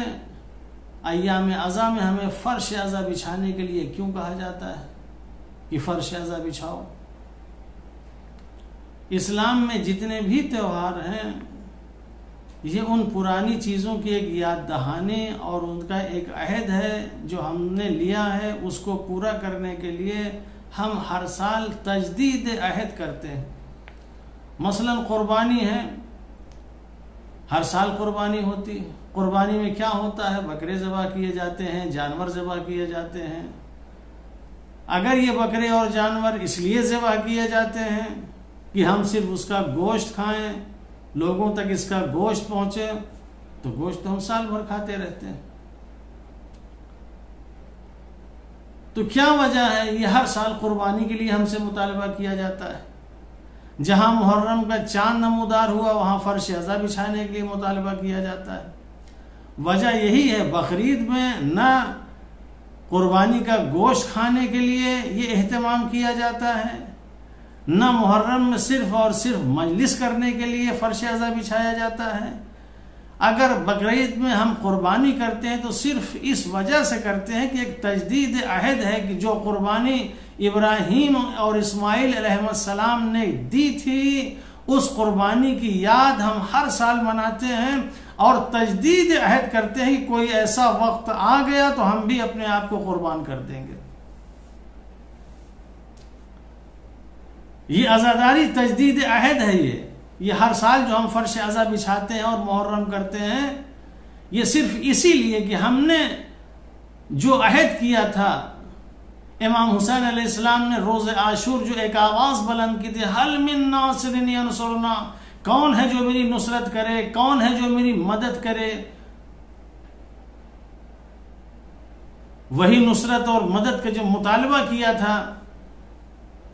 ایام عزا میں ہمیں فرش عزا بچھانے کے لیے کیوں کہا جاتا ہے کہ فرش عزا بچھاؤ؟ اسلام میں جتنے بھی تہوار ہیں یہ ان پرانی چیزوں کی ایک یاد دہانی اور ان کا ایک عہد ہے جو ہم نے لیا ہے. اس کو پورا کرنے کے لیے ہم ہر سال تجدید عہد کرتے ہیں. مثلا قربانی ہے، ہر سال قربانی ہوتی ہے. قربانی میں کیا ہوتا ہے؟ بکرے ذبح کیے جاتے ہیں، جانور ذبح کیے جاتے ہیں. اگر یہ بکرے اور جانور اس لیے ذبح کیے جاتے ہیں کہ ہم صرف اس کا گوشت کھائیں، لوگوں تک اس کا گوشت پہنچے، تو گوشت تو ہم سال بھر کھاتے رہتے ہیں. تو کیا وجہ ہے یہ ہر سال قربانی کے لیے ہم سے مطالبہ کیا جاتا ہے؟ جہاں محرم کا چاند نمودار ہوا وہاں فرش عزا بچھانے کے لیے مطالبہ کیا جاتا ہے. وجہ یہی ہے، بقرعید میں نہ قربانی کا گوشت کھانے کے لیے یہ اہتمام کیا جاتا ہے، نہ محرم میں صرف اور صرف مجلس کرنے کے لیے فرش عزا بچھایا جاتا ہے. اگر بقرعید میں ہم قربانی کرتے ہیں تو صرف اس وجہ سے کرتے ہیں کہ ایک تجدید عہد ہے کہ جو قربانی ابراہیم اور اسماعیل علیہ السلام نے دی تھی اس قربانی کی یاد ہم ہر سال مناتے ہیں اور تجدید عہد کرتے ہیں کہ کوئی ایسا وقت آ گیا تو ہم بھی اپنے آپ کو قربان کر دیں گے. یہ عزاداری تجدید عہد ہے. یہ ہر سال جو ہم فرش عزا بچھاتے ہیں اور محرم کرتے ہیں یہ صرف اسی لیے کہ ہم نے جو عہد کیا تھا. امام حسین علیہ السلام نے روز عاشور جو ایک آواز بلند کی تھی، حل من ناصر ینصرنا، کون ہے جو میری نصرت کرے، کون ہے جو میری مدد کرے. وہی نصرت اور مدد کا جو مطالبہ کیا تھا،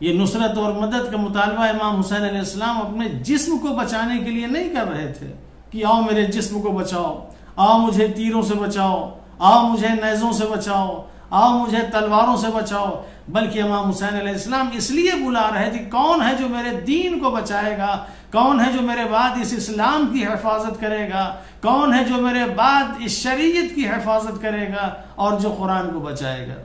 یہ نصرت اور مدد کا مطالبہ امام حسین علیہ السلام اپنے جسم کو بچانے کے لیے نہیں کر رہے تھے کہ آؤ میرے جسم کو بچاؤ، آؤ مجھے تیروں سے بچاؤ، آؤ مجھے نیزوں سے بچاؤ، آؤ مجھے تلواروں سے بچاؤ، بلکہ امام حسین علیہ السلام اس لیے بلا رہے تھے کون ہے جو میرے دین کو بچائے گا، کون ہے جو میرے بعد اس اسلام کی حفاظت کرے گا، کون ہے جو میرے بعد اس شریعت کی حفاظت کرے گا اور جو قرآن کو بچائے گا.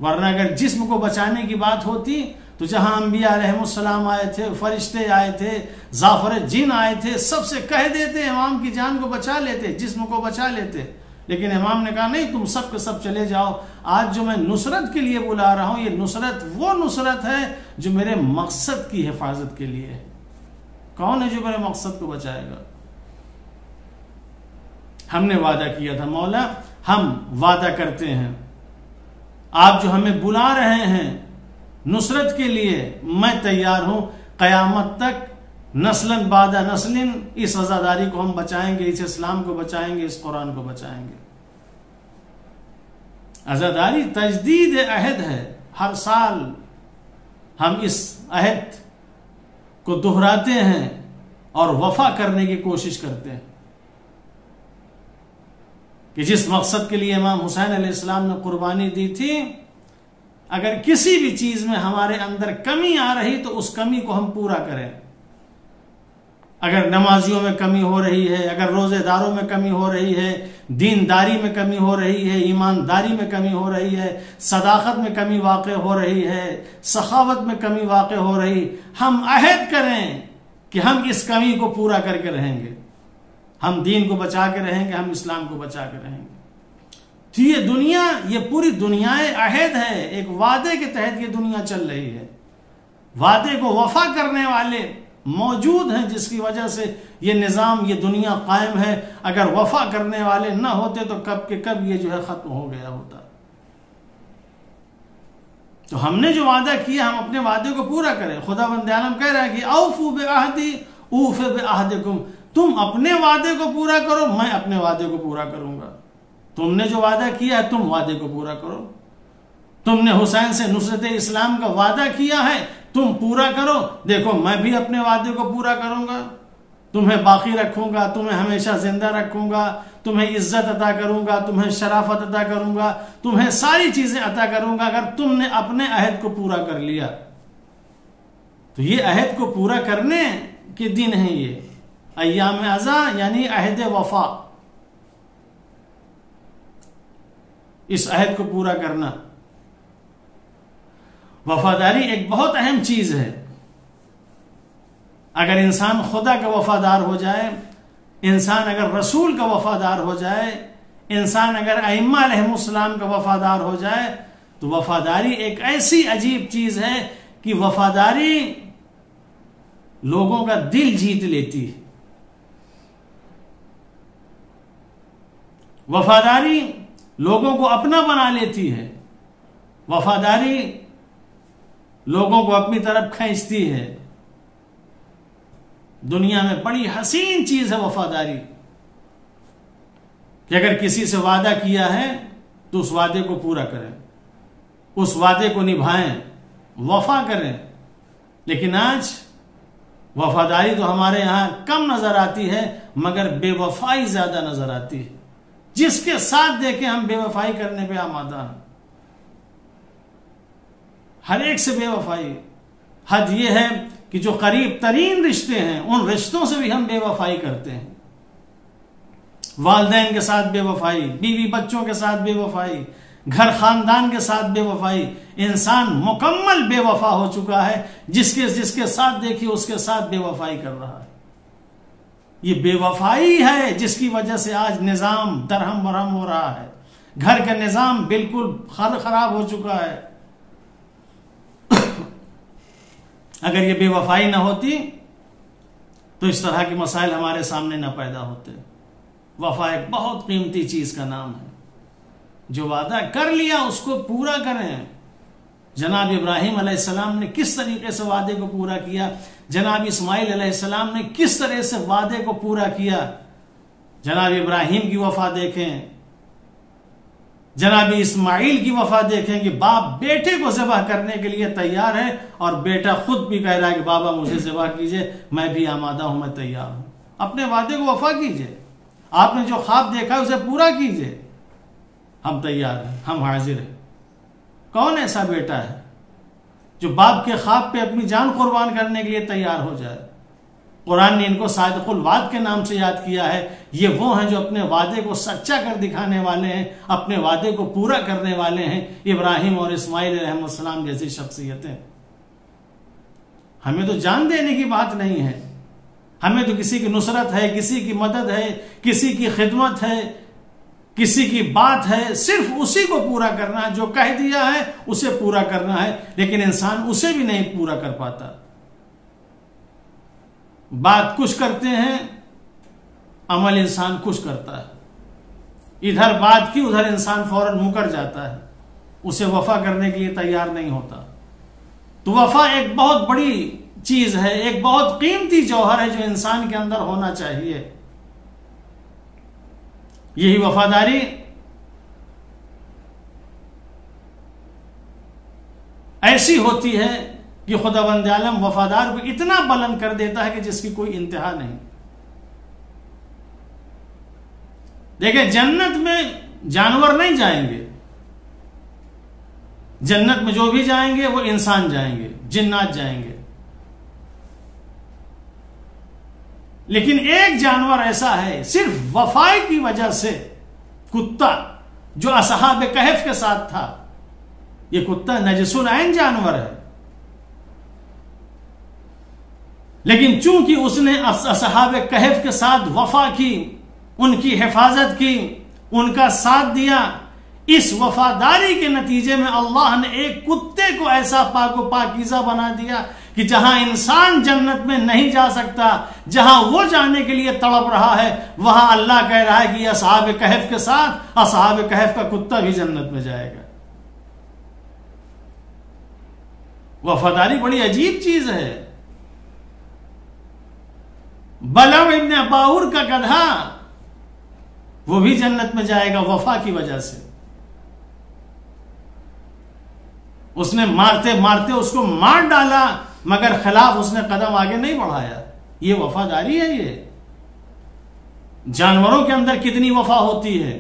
ورنہ اگر جسم کو بچانے کی بات ہوتی تو جہاں انبیاء علیہ السلام آئے تھے، فرشتے آئے تھے، زعفر جن آئے تھے، سب سے کہہ دیتے امام کی جان کو بچا لیتے، جسم کو بچا لیتے. لیکن امام نے کہا نہیں، تم سب کے سب چلے جاؤ. آج جو میں نصرت کے لیے بلا رہا ہوں یہ نصرت وہ نصرت ہے جو میرے مقصد کی حفاظت کے لیے ہے. کون ہے جو میرے مقصد کو بچائے گا؟ ہم نے وعدہ کیا تھا، مولا ہم وعدہ کرتے ہیں آپ جو ہمیں بلا رہے ہیں نصرت کے لیے، میں تیار ہوں. قیامت تک نسلاً بعد نسل اس عزاداری کو ہم بچائیں گے، اس اسلام کو بچائیں گے، اس قرآن کو بچائیں گے. عزاداری تجدید عہد ہے. ہر سال ہم اس عہد کو دہراتے ہیں اور وفا کرنے کی کوشش کرتے ہیں کہ جس مقصد کے لیے امام حسین علیہ السلام نے قربانی دی تھی، اگر کسی بھی چیز میں ہمارے اندر کمی آ رہی تو اس کمی کو ہم پورا کریں. اگر نمازیوں میں کمی ہو رہی ہے، اگر روزے داروں میں کمی ہو رہی ہے، دینداری میں کمی ہو رہی ہے، ایمانداری میں کمی ہو رہی ہے، صداقت میں کمی واقع ہو رہی ہے، سخاوت میں کمی واقع ہو رہی، ہم عہد کریں کہ ہم اس کمی کو پورا کر کے رہیں گے. ہم دین کو بچا کے رہیں گے، ہم اسلام کو بچا کے رہیں گے. تو یہ دنیا، یہ پوری دنیا عہد ہے. ایک وعدے کے تحت یہ دنیا چل رہی ہے. وعدے کو وفا کرنے والے موجود ہیں جس کی وجہ سے یہ نظام، یہ دنیا قائم ہے. اگر وفا کرنے والے نہ ہوتے تو کب کے کب یہ جو ہے ختم ہو گیا ہوتا. تو ہم نے جو وعدہ کیا ہم اپنے وعدے کو پورا کریں. خدا بند عالم کہہ رہا ہے کہ اوفوا بعہدی اوف بعہدکم، تم اپنے وعدے کو پورا کرو، میں اپنے وعدے کو پورا کروں گا. تم نے جو وعدہ کیا ہے تم وعدے کو پورا کرو. تم نے حسین سے نصرت اسلام کا وعدہ کیا ہے، تم پورا کرو. دیکھو میں بھی اپنے وعدے کو پورا کروں گا. تمہیں باقی رکھوں گا، تمہیں ہمیشہ زندہ رکھوں گا، تمہیں عزت عطا کروں گا، تمہیں شرافت عطا کروں گا، تمہیں ساری چیزیں عطا کروں گا اگر تم نے اپنے عہد کو پورا کر لیا۔ تو یہ عہد کو پورا کرنے کے دن ہیں یہ ایام عزا، یعنی عہد وفا، اس عہد کو پورا کرنا۔ وفاداری ایک بہت اہم چیز ہے۔ اگر انسان خدا کا وفادار ہو جائے، انسان اگر رسول کا وفادار ہو جائے، انسان اگر ائمہ علیہم السلام کا وفادار ہو جائے، تو وفاداری ایک ایسی عجیب چیز ہے کہ وفاداری لوگوں کا دل جیت لیتی ہے۔ وفاداری لوگوں کو اپنا بنا لیتی ہے، وفاداری لوگوں کو اپنی طرف کھینچتی ہے۔ دنیا میں بڑی حسین چیز ہے وفاداری، کہ اگر کسی سے وعدہ کیا ہے تو اس وعدے کو پورا کریں، اس وعدے کو نبھائیں، وفا کریں۔ لیکن آج وفاداری تو ہمارے ہاں کم نظر آتی ہے، مگر بے وفائی زیادہ نظر آتی ہے۔ جس کے ساتھ دیکھیں ہم بے وفائی کرنے پہ آمادہ ہیں، ہر ایک سے بے وفائی۔ حد یہ ہے کہ جو قریب ترین رشتے ہیں ان رشتوں سے بھی ہم بے وفائی کرتے ہیں۔ والدین کے ساتھ بے وفائی، بیوی بچوں کے ساتھ بے وفائی، گھر خاندان کے ساتھ بے وفائی۔ انسان مکمل بے وفا ہو چکا ہے، جس کے ساتھ دیکھیے اس کے ساتھ بے وفائی کر رہا ہے۔ یہ بے وفائی ہے جس کی وجہ سے آج نظام درہم برہم ہو رہا ہے، گھر کا نظام بالکل خراب ہو چکا ہے۔ اگر یہ بے وفائی نہ ہوتی تو اس طرح کے مسائل ہمارے سامنے نہ پیدا ہوتے۔ وفا ایک بہت قیمتی چیز کا نام ہے۔ جو وعدہ کر لیا اس کو پورا کریں۔ جناب ابراہیم علیہ السلام نے کس طریقے سے وعدے کو پورا کیا، جناب اسماعیل علیہ السلام نے کس طرح سے وعدے کو پورا کیا۔ جناب ابراہیم کی وفا دیکھیں، جناب اسماعیل کی وفا دیکھیں کہ باپ بیٹے کو ذبح کرنے کے لیے تیار ہے، اور بیٹا خود بھی کہہ رہا ہے کہ بابا مجھے ذبح کیجئے، میں بھی آمادہ ہوں، میں تیار ہوں۔ اپنے وعدے کو وفا کیجئے، آپ نے جو خواب دیکھا ہے اسے پورا کیجئے۔ ہم تیار ہیں، ہم حاضر ہیں۔ کون ایسا بیٹا ہے جو باپ کے خواب پہ اپنی جان قربان کرنے کے لیے تیار ہو جائے؟ قرآن نے ان کو صادق الوعد کے نام سے یاد کیا ہے۔ یہ وہ ہیں جو اپنے وعدے کو سچا کر دکھانے والے ہیں، اپنے وعدے کو پورا کرنے والے ہیں۔ ابراہیم اور اسماعیل علیہ السلام جیسی شخصیتیں۔ ہمیں تو جان دینے کی بات نہیں ہے، ہمیں تو کسی کی نصرت ہے، کسی کی مدد ہے، کسی کی خدمت ہے، کسی کی بات ہے، صرف اسی کو پورا کرنا ہے، جو کہہ دیا ہے اسے پورا کرنا ہے۔ لیکن انسان اسے بھی نہیں پورا کر پاتا۔ بات کچھ کرتے ہیں، عمل انسان کچھ کرتا ہے۔ ادھر بات کی ادھر انسان فوراً مکر جاتا ہے، اسے وفا کرنے کے لیے تیار نہیں ہوتا۔ تو وفا ایک بہت بڑی چیز ہے، ایک بہت قیمتی جوہر ہے جو انسان کے اندر ہونا چاہیے۔ یہی وفاداری ایسی ہوتی ہے کہ خداوند عالم وفادار کو اتنا بلند کر دیتا ہے کہ جس کی کوئی انتہا نہیں۔ دیکھیں، جنت میں جانور نہیں جائیں گے، جنت میں جو بھی جائیں گے وہ انسان جائیں گے، جنات جائیں گے۔ لیکن ایک جانور ایسا ہے صرف وفائی کی وجہ سے، کتا جو اصحاب کہف کے ساتھ تھا۔ یہ کتا نجس العین جانور ہے، لیکن چونکہ اس نے اصحاب کہف کے ساتھ وفا کی، ان کی حفاظت کی، ان کا ساتھ دیا، اس وفاداری کے نتیجے میں اللہ نے ایک کتے کو ایسا پاک و پاکیزہ بنا دیا کہ جہاں انسان جنت میں نہیں جا سکتا، جہاں وہ جانے کے لیے تڑپ رہا ہے، وہاں اللہ کہہ رہا ہے کہ اصحاب کہف کے ساتھ اصحاب کہف کا کتا بھی جنت میں جائے گا۔ وفاداری بڑی عجیب چیز ہے۔ بلعم ابن باور کا گدھا وہ بھی جنت میں جائے گا وفا کی وجہ سے۔ اس نے مارتے مارتے اس کو مار ڈالا، مگر خلاف اس نے قدم آگے نہیں بڑھایا۔ یہ وفاداری ہے۔ یہ جانوروں کے اندر کتنی وفا ہوتی ہے،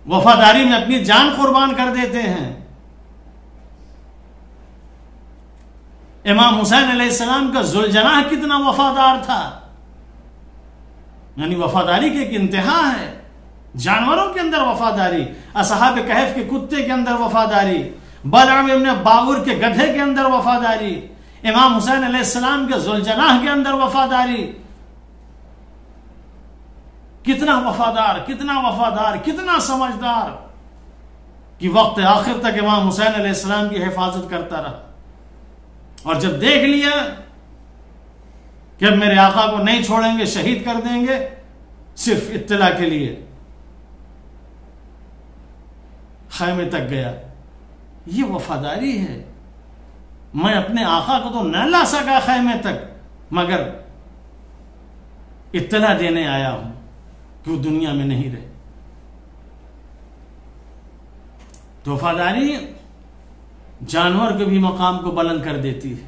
وفاداری میں اپنی جان قربان کر دیتے ہیں۔ امام حسین علیہ السلام کا ذوالجناح کتنا وفادار تھا، یعنی وفاداری کی ایک انتہا ہے۔ جانوروں کے اندر وفاداری، اصحاب کہف کے کتے کے اندر وفاداری، بلعم ابن باور کے گدھے کے اندر وفاداری، امام حسین علیہ السلام کے ذوالجناح کے اندر وفاداری۔ کتنا وفادار، کتنا وفادار، کتنا سمجھدار کہ وقت آخر تک امام حسین علیہ السلام کی حفاظت کرتا رہا، اور جب دیکھ لیا کہ اب میرے آقا کو نہیں چھوڑیں گے، شہید کر دیں گے، صرف اطلاع کے لیے خیمے تک گیا۔ یہ وفاداری ہے۔ میں اپنے آقا کو تو نہ لا سکا خیمے تک، مگر اطلاع دینے آیا ہوں کہ وہ دنیا میں نہیں رہے۔ تو وفاداری جانور کے بھی مقام کو بلند کر دیتی ہے۔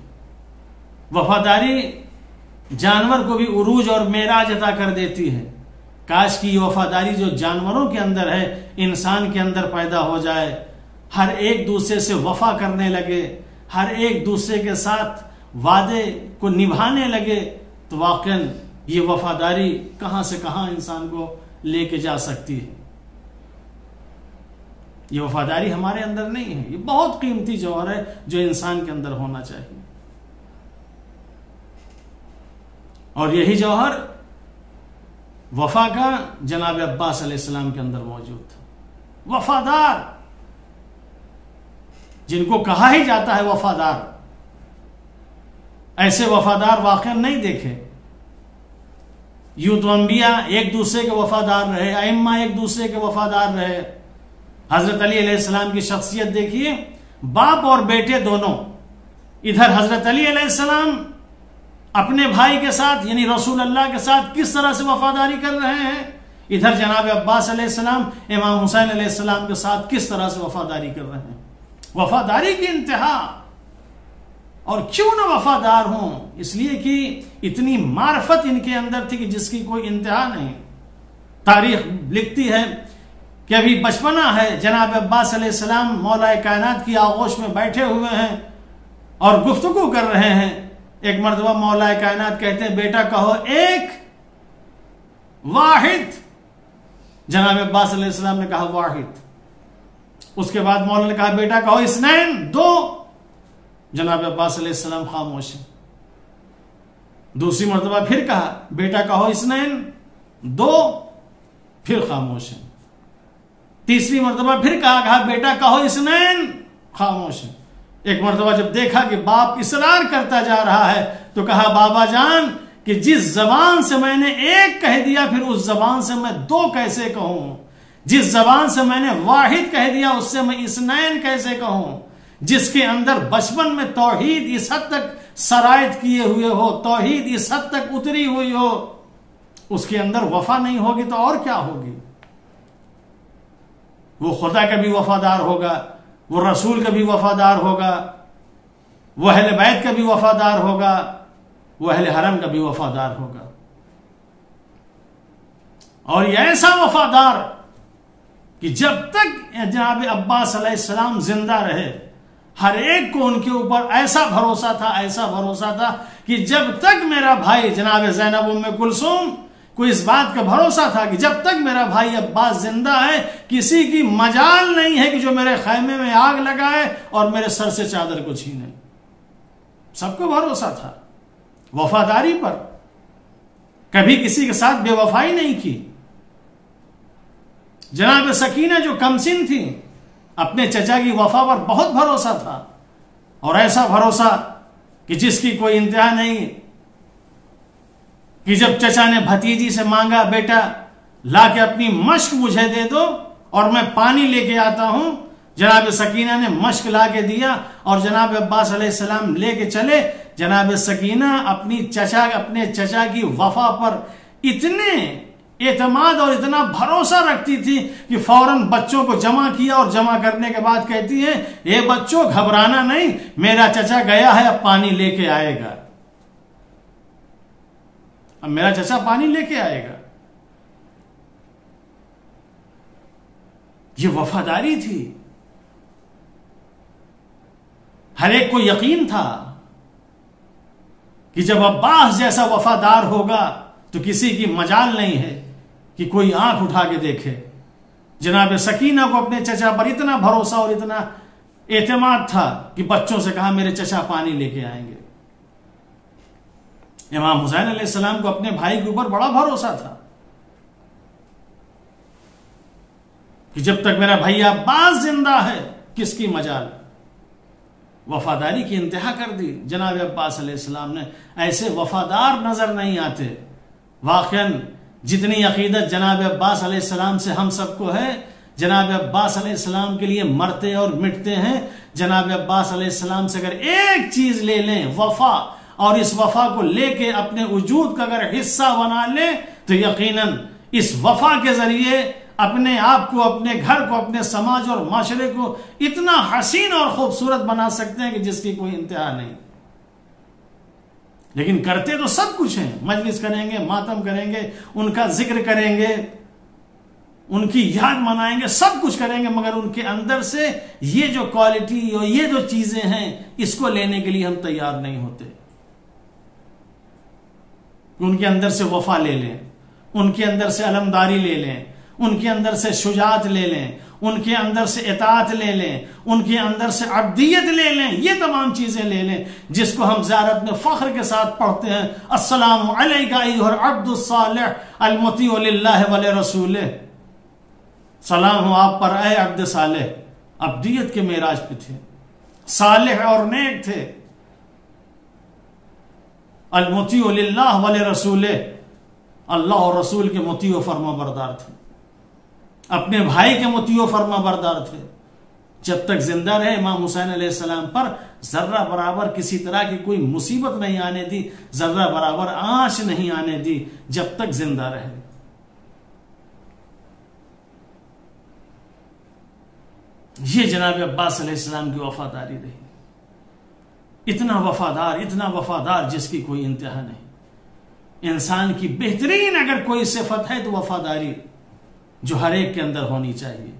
وفاداری جانور کو بھی عروج اور معراج عطا کر دیتی ہے۔ کاش کی یہ وفاداری جو جانوروں کے اندر ہے انسان کے اندر پیدا ہو جائے، ہر ایک دوسرے سے وفا کرنے لگے، ہر ایک دوسرے کے ساتھ وعدے کو نبھانے لگے، تو واقعاً یہ وفاداری کہاں سے کہاں انسان کو لے کے جا سکتی ہے۔ یہ وفاداری ہمارے اندر نہیں ہے۔ یہ بہت قیمتی جوہر ہے جو انسان کے اندر ہونا چاہیے، اور یہی جوہر وفا کا جناب عباس علیہ السلام کے اندر موجود تھا۔ وفادار، جن کو کہا ہی جاتا ہے وفادار، ایسے وفادار واقعا نہیں دیکھے۔ یوں تو انبیاء ایک دوسرے کے وفادار رہے، ائمہ ایک دوسرے کے وفادار رہے۔ حضرت علی علیہ السلام کی شخصیت دیکھیے، باپ اور بیٹے دونوں۔ ادھر حضرت علی علیہ السلام اپنے بھائی کے ساتھ یعنی رسول اللہ کے ساتھ کس طرح سے وفاداری کر رہے ہیں، ادھر جناب عباس علیہ السلام امام حسین علیہ السلام کے ساتھ کس طرح سے وفاداری کر رہے ہیں۔ وفاداری کی انتہا، اور کیوں نہ وفادار ہوں، اس لیے کہ اتنی معرفت ان کے اندر تھی کہ جس کی کوئی انتہا نہیں۔ تاریخ لکھتی ہے کہ ابھی بچپنا ہے، جناب عباس علیہ السلام مولا کائنات کی آغوش میں بیٹھے ہوئے ہیں اور گفتگو کر رہے ہیں۔ ایک مرتبہ مولا کائنات کہتے ہیں بیٹا کہو ایک، واحد۔ جناب عباس علیہ السلام نے کہا واحد۔ اس کے بعد مولا نے کہا بیٹا کہو اثنین، دو۔ جناب عباس علیہ السلام خاموش ہیں۔ دوسری مرتبہ پھر کہا بیٹا کہو اثنین، دو، پھر خاموش ہیں۔ تیسری مرتبہ پھر کہا بیٹا کہو اثنین، خاموش ہیں۔ ایک مرتبہ جب دیکھا کہ باپ اصرار کرتا جا رہا ہے تو کہا بابا جان کہ جس زبان سے میں نے ایک کہہ دیا پھر اس زبان سے میں دو کیسے کہوں، جس زبان سے میں نے واحد کہہ دیا اس سے میں اثنین کیسے کہوں۔ جس کے اندر بچپن میں توحید اس حد تک سرایت کیے ہوئے ہو، توحید اس حد تک اتری ہوئی ہو، اس کے اندر وفا نہیں ہوگی تو اور کیا ہوگی؟ وہ خدا کا بھی وفادار ہوگا، وہ رسول کا بھی وفادار ہوگا، وہ اہل بیت کا بھی وفادار ہوگا، وہ اہل حرم کا بھی وفادار ہوگا۔ اور یہ ایسا وفادار کہ جب تک جناب عباس علیہ السلام زندہ رہے ہر ایک کو ان کے اوپر ایسا بھروسہ تھا، ایسا بھروسہ تھا کہ جب تک میرا بھائی جناب زینب ام کلثوم کو اس بات کا بھروسہ تھا کہ جب تک میرا بھائی عباس زندہ ہے کسی کی مجال نہیں ہے کہ جو میرے خیمے میں آگ لگائے اور میرے سر سے چادر کو چھینے۔ سب کو بھروسہ تھا وفاداری پر، کبھی کسی کے ساتھ بے وفائی نہیں کی۔ جناب سکینہ جو کمسن تھی اپنے چچا کی وفا پر بہت بھروسہ تھا، اور ایسا بھروسہ کہ جس کی کوئی انتہا نہیں، کہ جب چچا نے بھتیجی سے مانگا بیٹا لا کے اپنی مشک مجھے دے دو اور میں پانی لے کے آتا ہوں، جناب سکینہ نے مشک لا کے دیا اور جناب عباس علیہ السلام لے کے چلے۔ جناب سکینہ اپنے چچا کی وفا پر اتنے اعتماد اور اتنا بھروسہ رکھتی تھی کہ فوراً بچوں کو جمع کیا اور جمع کرنے کے بعد کہتی ہے اے بچوں گھبرانا نہیں، میرا چچا گیا ہے اب پانی لے کے آئے گا۔ اب میرا چچا پانی لے کے آئے گا. یہ وفاداری تھی. ہر ایک کو یقین تھا کہ جب عباس جیسا وفادار ہوگا تو کسی کی مجال نہیں ہے کہ کوئی آنکھ اٹھا کے دیکھے. جناب سکینہ کو اپنے چچا پر اتنا بھروسہ اور اتنا اعتماد تھا کہ بچوں سے کہا میرے چچا پانی لے کے آئیں گے. امام حسین علیہ السلام کو اپنے بھائی کے اوپر بڑا بھروسہ تھا کہ جب تک میرا بھائی عباس زندہ ہے کس کی مجال. وفاداری کی انتہا کر دی. جناب عباس علیہ السلام نے ایسے وفادار نظر نہیں آتے. واقعاً جتنی عقیدت جناب عباس علیہ السلام سے ہم سب کو ہے، جناب عباس علیہ السلام کے لیے مرتے اور مٹتے ہیں. جناب عباس علیہ السلام سے اگر ایک چیز لے لیں وفا، اور اس وفا کو لے کے اپنے وجود کا اگر حصہ بنا لیں تو یقیناً اس وفا کے ذریعے اپنے آپ کو، اپنے گھر کو، اپنے سماج اور معاشرے کو اتنا حسین اور خوبصورت بنا سکتے ہیں کہ جس کی کوئی انتہا نہیں. لیکن کرتے تو سب کچھ ہیں. مجلس کریں گے، ماتم کریں گے، ان کا ذکر کریں گے، ان کی یاد منائیں گے، سب کچھ کریں گے، مگر ان کے اندر سے یہ جو کوالٹی اور یہ جو چیزیں ہیں اس کو لینے کے لیے ہم تیار نہیں ہوتے. ان کے اندر سے وفا لے لیں، ان کے اندر سے علمداری لے لیں، ان کے اندر سے شجاعت لے لیں، ان کے اندر سے اطاعت لے لیں، ان کے اندر سے عبدیت لے لیں. یہ تمام چیزیں لے لیں جس کو ہم زیارت میں فخر کے ساتھ پڑھتے ہیں. السلام علیک ایھا العبد الصالح المطیع للہ ولرسولہ. سلام ہو آپ پر اے عبد صالح. عبدیت کے معراج پہ تھے، صالح اور نیک تھے. المطیع للہ ولرسولہ، اللہ اور رسول کے مطیع و فرما بردار تھے، اپنے بھائی کے مطیع و فرما بردار تھے. جب تک زندہ رہے امام حسین علیہ السلام پر ذرہ برابر کسی طرح کی کوئی مصیبت نہیں آنے دی، ذرہ برابر آنچ نہیں آنے دی جب تک زندہ رہے. یہ جناب عباس علیہ السلام کی وفاداری رہی. اتنا وفادار جس کی کوئی انتہا نہیں. انسان کی بہترین اگر کوئی صفت ہے تو وفاداری، جو ہر ایک کے اندر ہونی چاہیے.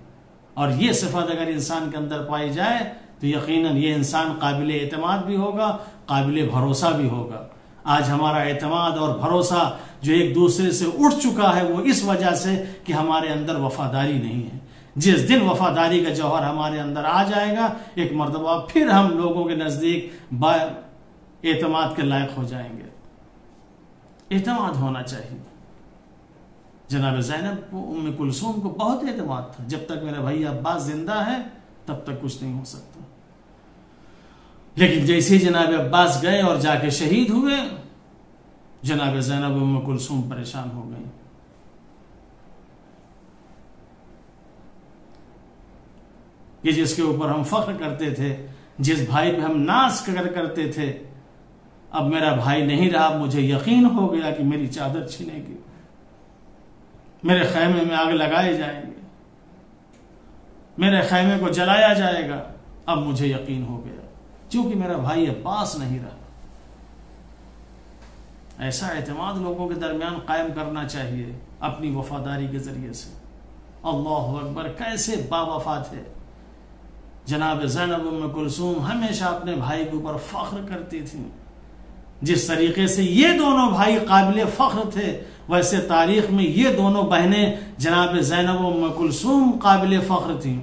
اور یہ صفت اگر انسان کے اندر پائی جائے تو یقیناً یہ انسان قابل اعتماد بھی ہوگا، قابل بھروسہ بھی ہوگا. آج ہمارا اعتماد اور بھروسہ جو ایک دوسرے سے اٹھ چکا ہے وہ اس وجہ سے کہ ہمارے اندر وفاداری نہیں ہے. جس دن وفاداری کا جوہر ہمارے اندر آ جائے گا ایک مرتبہ پھر ہم لوگوں کے نزدیک با اعتماد کے لائق ہو جائیں گے. اعتماد ہونا چاہیے. جناب زینب کو، ام کلثوم کو بہت اعتماد تھا. جب تک میرا بھائی عباس زندہ ہے تب تک کچھ نہیں ہو سکتا. لیکن جیسے جناب عباس گئے اور جا کے شہید ہوئے، جناب زینب ام کلثوم پریشان ہو گئی. یہ جس کے اوپر ہم فخر کرتے تھے، جس بھائی پہ ہم ناز کرتے تھے، اب میرا بھائی نہیں رہا. مجھے یقین ہو گیا کہ میری چادر چھینے گی، میرے خیمے میں آگ لگائے جائیں گے، میرے خیمے کو جلایا جائے گا. اب مجھے یقین ہو گیا کیونکہ میرا بھائی عباس نہیں رہا. ایسا اعتماد لوگوں کے درمیان قائم کرنا چاہیے اپنی وفاداری کے ذریعے سے. اللہ اکبر، کیسے با وفا تھے. جناب زینب ام کلثوم ہمیشہ اپنے بھائی کے اوپر فخر کرتی تھیں. جس طریقے سے یہ دونوں بھائی قابل فخر تھے، ویسے تاریخ میں یہ دونوں بہنیں جناب زینب و ام کلثوم قابل فخر تھیں.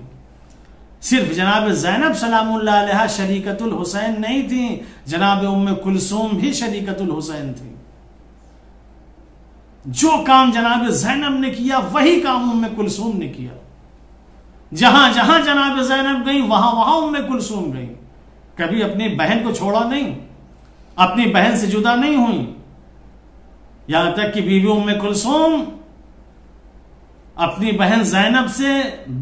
صرف جناب زینب سلام اللہ علیہ شریکت الحسین نہیں تھیں، جناب ام کلثوم بھی شریکت الحسین تھیں. جو کام جناب زینب نے کیا وہی کام ام کلثوم نے کیا. جہاں جہاں جناب زینب گئی وہاں وہاں ام کلثوم گئی. کبھی اپنی بہن کو چھوڑا نہیں، اپنی بہن سے جدا نہیں ہوئی. یہاں تک کہ بیوی ام کلثوم اپنی بہن زینب سے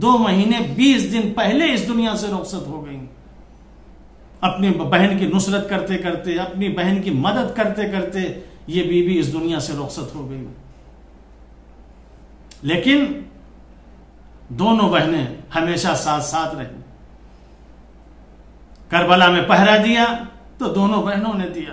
2 مہینے 20 دن پہلے اس دنیا سے رخصت ہو گئی. اپنی بہن کی نصرت کرتے کرتے، اپنی بہن کی مدد کرتے کرتے یہ بیوی اس دنیا سے رخصت ہو گئی. لیکن دونوں بہنیں ہمیشہ ساتھ ساتھ رہیں. کربلا میں پہرا دیا تو دونوں بہنوں نے دیا.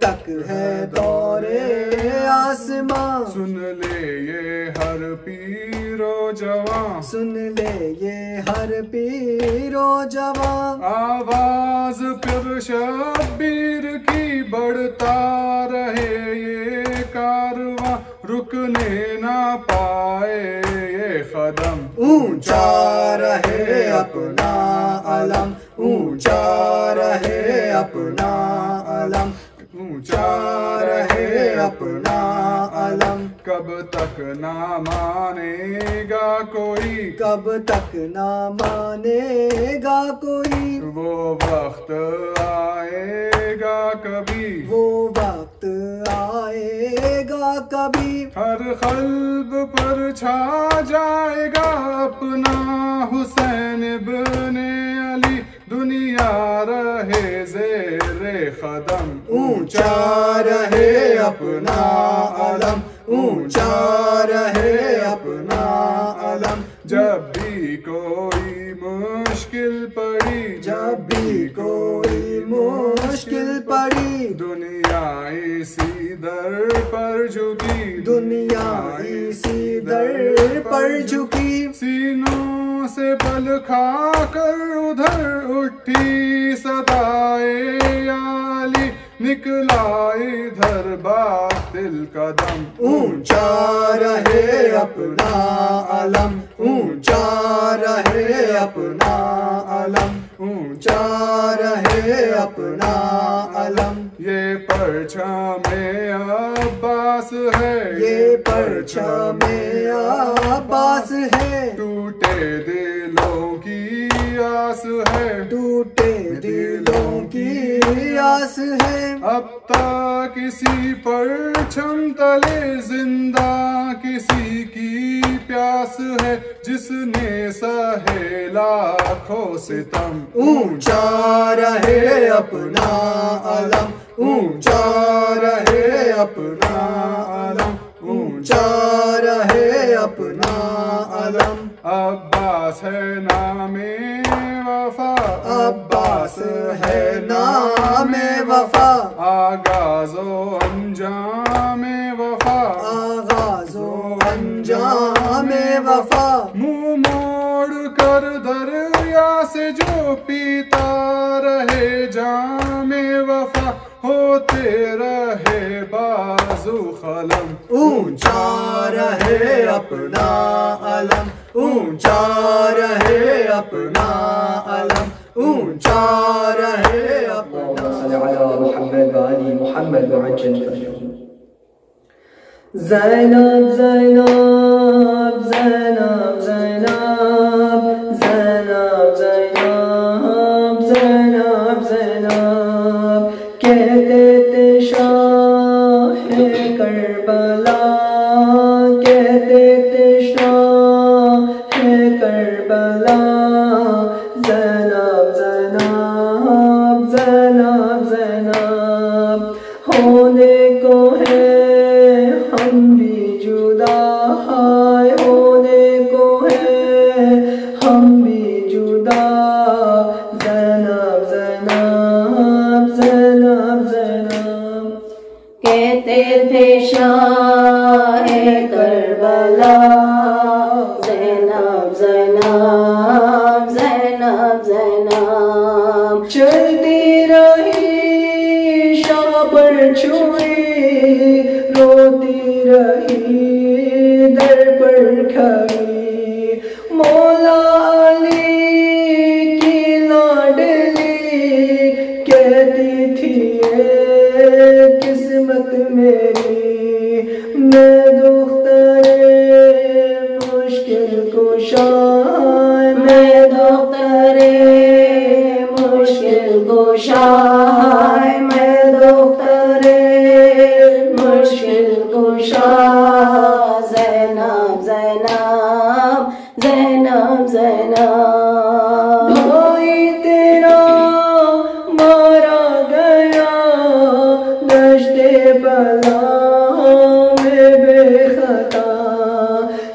تک ہے دورے آسماں سن لے یہ ہر پیر و جوان سن لے یہ ہر پیر و جوان آواز پھر شبیر کی بڑھتا رہے یہ کارواں رکنے نہ پائے یہ قدم اونچا رہے اپنا علم اونچا رہے اپنا علم اونچا رہے اپنا علم کب تک نہ مانے گا کوئی کب تک نہ مانے گا کوئی وہ وقت آئے گا کبھی وہ وقت آئے گا کبھی ہر قلب پر چھا جائے گا اپنا حسین ابن علی دنیا رہے زیر قدم اونچا رہے اپنا علم اونچا رہے اپنا علم جب بھی کوئی مشکل پڑی جب بھی کوئی مشکل پڑی دنیا اسی در پر جھکی دنیا اسی در پر جھکی سینوں سے بل کھا کر ادھر اٹھی صدائے علی نکلا ادھر باطل قدم اونچا رہے اپنا علم اونچا رہے اپنا علم اونچا رہے اپنا علم یہ پرچم عباس ہے یہ پرچم عباس ہے ٹوٹے دلوں کی آس ہے ٹوٹے دلوں کی آس ہے اب تک کسی پرچم تلے زندہ کسی کی پیاس ہے جس نے سہے لاکھوں ستم اونچا رہے اپنا علم اونچا رہے اپنا علم اونچا رہے اپنا علم عباس ہے نام وفا عباس ہے نام وفا آغاز و انجام وفا آغاز و انجام وفا منہ موڑ کر دریا سے جو پیتا رہے جام وفا ہوتے رہے بازو قلم اونچا رہے اپنا علم اونچا رہے اپنا علم اونچا رہے اپنا صلی علی محمد و علی محمد وعجل فرجهم زینب زینب زینب زینب زینب زینب زینب زینب کہتے تھے شاہ کربلا کہتے تھے شاہ کربلا زینب زینب زینب زینب ہونے کو ہے ہم بھی جدا ہونے کو ہے ہم بھی جدا زینب زینب زینب زینب کہتے تھے شاہ کربلا زینب زینب زینب زینب چلتی رہی شاہ پر چھوئی روتی رہی در پر کھڑی مولا علی کی لاڈلی کہتی تھی اے قسمت میری میں دختر مشکل کشا میں دختر مشکل کشا میں دختر مشکل کشا زینب زینب زینب زینب بھائی تیرا مارا گیا دشت بلا میں بے خطا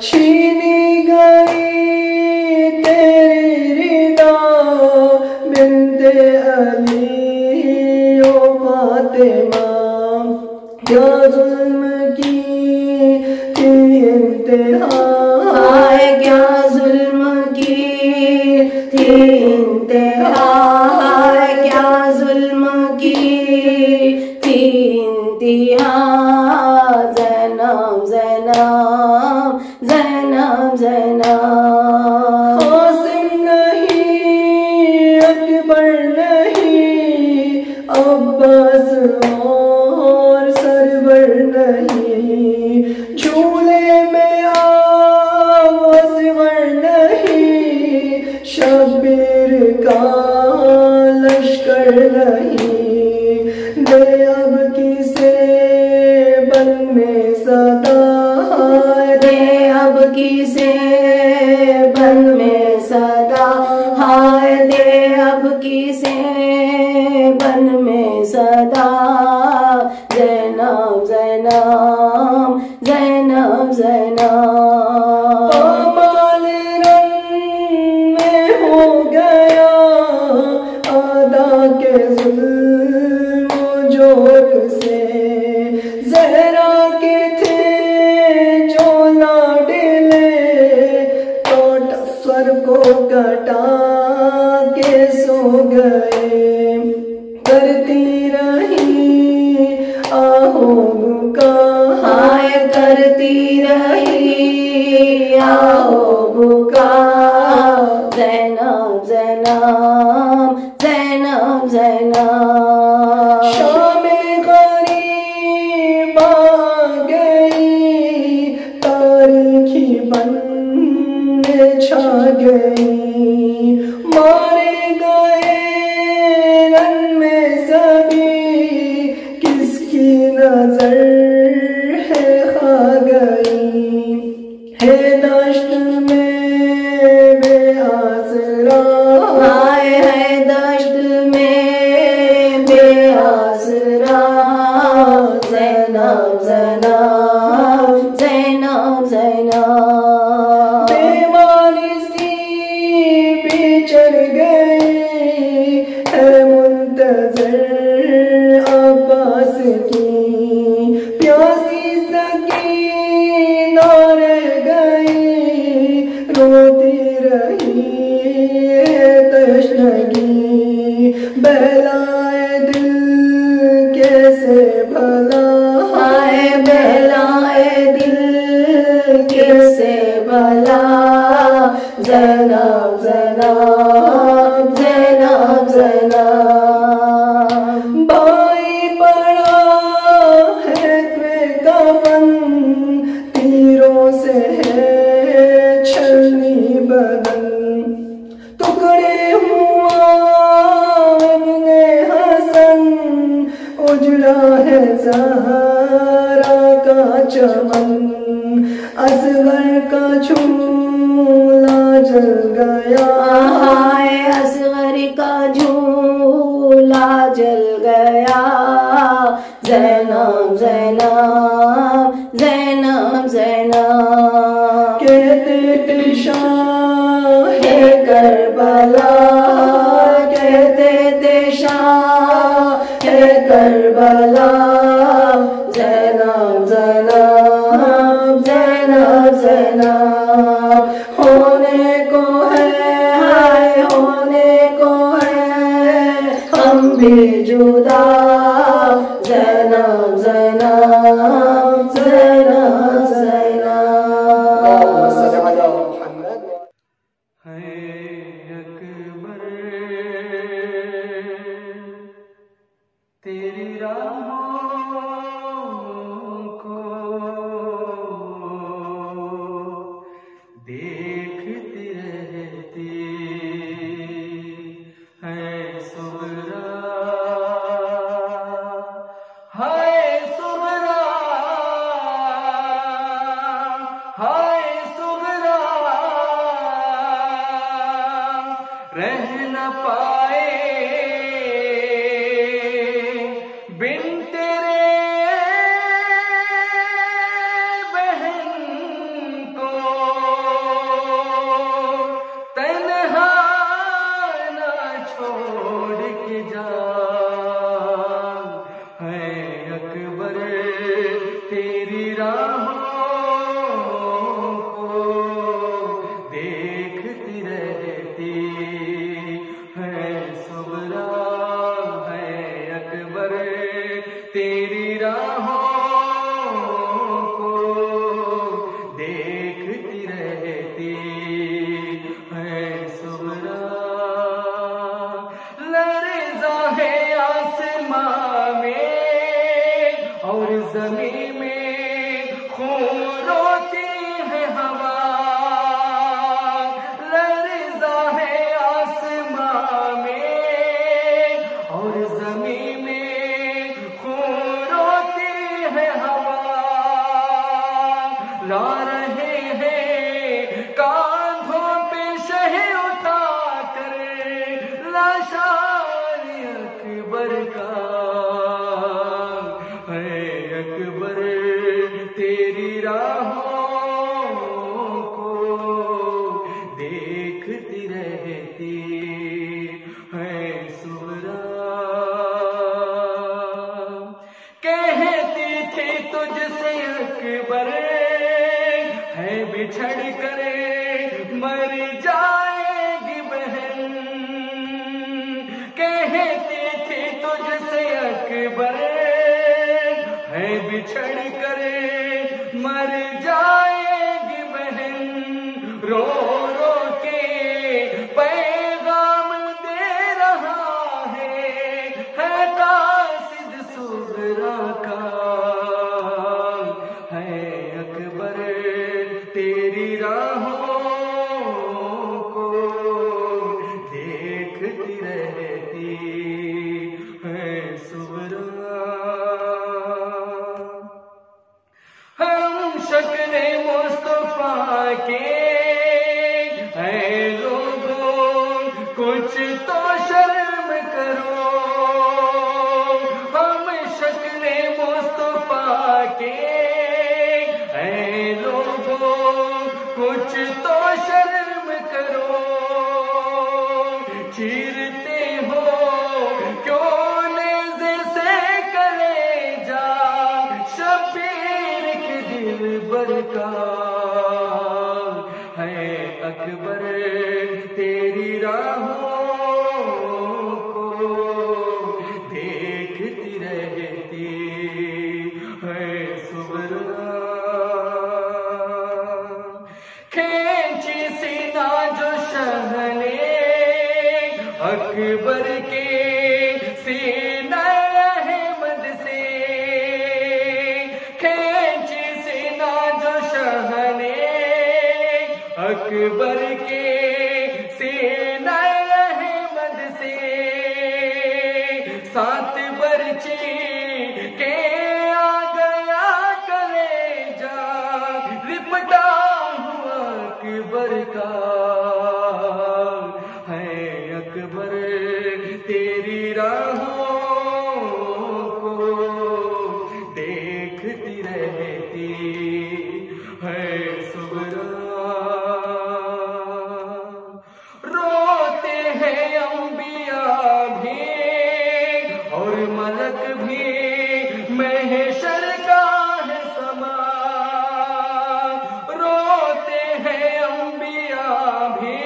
چھینی گئی تیری ردا بنت علی و فاطمہ فاطمہ کیا ظلم کی تھی انتہا کیا ظلم کی تھی انتہا کیا ظلم کی تھی انتہا زینب زینب زینب زینب قاسم نہیں اکبر نہیں عباس اور سرور نہیں جھولے میں اصغر نہیں شبیر کا لشکر نہیں دے اب کسے بن میں صدا دے اب کسے بن میں صدا ہائے دے اب کسے بن میں صدا زینب زینب زینب زینب پامال رن میں ہو گیا آدا کے ظلم و جور سے زہرا کے تھے جو لاڈلے تو ٹسر کو کٹا کے سو گئے کرتی رہی آہو بکا ہائے کرتی رہی آہو بکا زینب زینب زینب زینب شام غریب آ گئی تاریخی بن چھا گئی مارے گئے رن میں سبھی کس کی نظر ہے کھا گئی ہے دشت میں بے آسرا آئے ہے دشت میں بے آسرا زینب زینب زینب زینب بیوارثی بچھڑ گئی ہے منتظر عباس کی پیاسی سکینہ رہ گئی روتی رہی ہے تشنگی بہلائے دل کیسے بھلا ہائے بہلائے دل کیسے بھلا زینب زینب زینب زینب بھائی پڑا ہے کفن تیروں سے ہے چھلنی بدن ٹکڑے ہوا ابن حسن اجڑا ہے زہرا کا چمن اصغر کا جھولا جل گیا ہائے اصغر کا جھولا جل گیا زینب زینب زینب زینب کہتے تھے شاہ کربلا کہتے تھے شاہ کربلا زینب زینب زینب زینب ہونے کو ہے ہائے ہونے کو ہے ہم بھی جدا زینب زینب زینب زینب صلی علی محمد ہے اکبر تیری راہوں کو دیکھتی رہتی ہے سغرا ہائے سغرا ہائے سغرا رہ نہ پائے بن تیرے بہن کو تنہا نہ چھوڑ کے جا ہے تیری راہوں کو دیکھتی رہتی ہے صغرا، لرزا ہے آسماں میں اور زمین میں، خون روتی ہے ہوا، لرزا ہے آسماں میں اور زمین میں، خون روتی ہے ہوا، لا رہے ہیں کاندھوں پہ شہ اٹھا کر لاشان اکبر کا، ہے اکبر تیری راہوں کو دیکھتی رہتی ہے صغرا، کہتی تھی تجھ سے اکبر ہے بچھڑ کر مر جائے گی بہن، کہتی تھی تجھ سے اکبر ہے بچھڑ کر مر جائے گی بہن، رو رو کے پیغام دے رہا ہے قاصد صغرا کا، ہے اکبر تیری راہوں کو دیکھتی رہتی ہے صغرا، ہم شکل مصطفیٰ کے اے لوگوں کچھ تو شرم کرو، ہم شکل مصطفیٰ کے اے لوگوں کچھ تو شرم کرو، چیرتے ہو کیوں نیزے سے کلیجا شبیر کے دل بر کا، ہے اکبر تیری راہوں کو دیکھتی رہتی ہے صغرا، کھینچی سینہ جو شہ نے اکبر کے سینہ احمد سے، کھینچی سینہ جو شہ نے اکبر کے سینہ احمد سے، سات برچی کے آ گیا کلیجا لپٹا ہوا اکبر کا، ہے اکبر تیری راہوں کو دیکھتی رہتی ہے صغرا، روتے ہیں انبیاء بھی اور ملک بھی، محشر کا ہے سما، روتے ہیں انبیاء بھی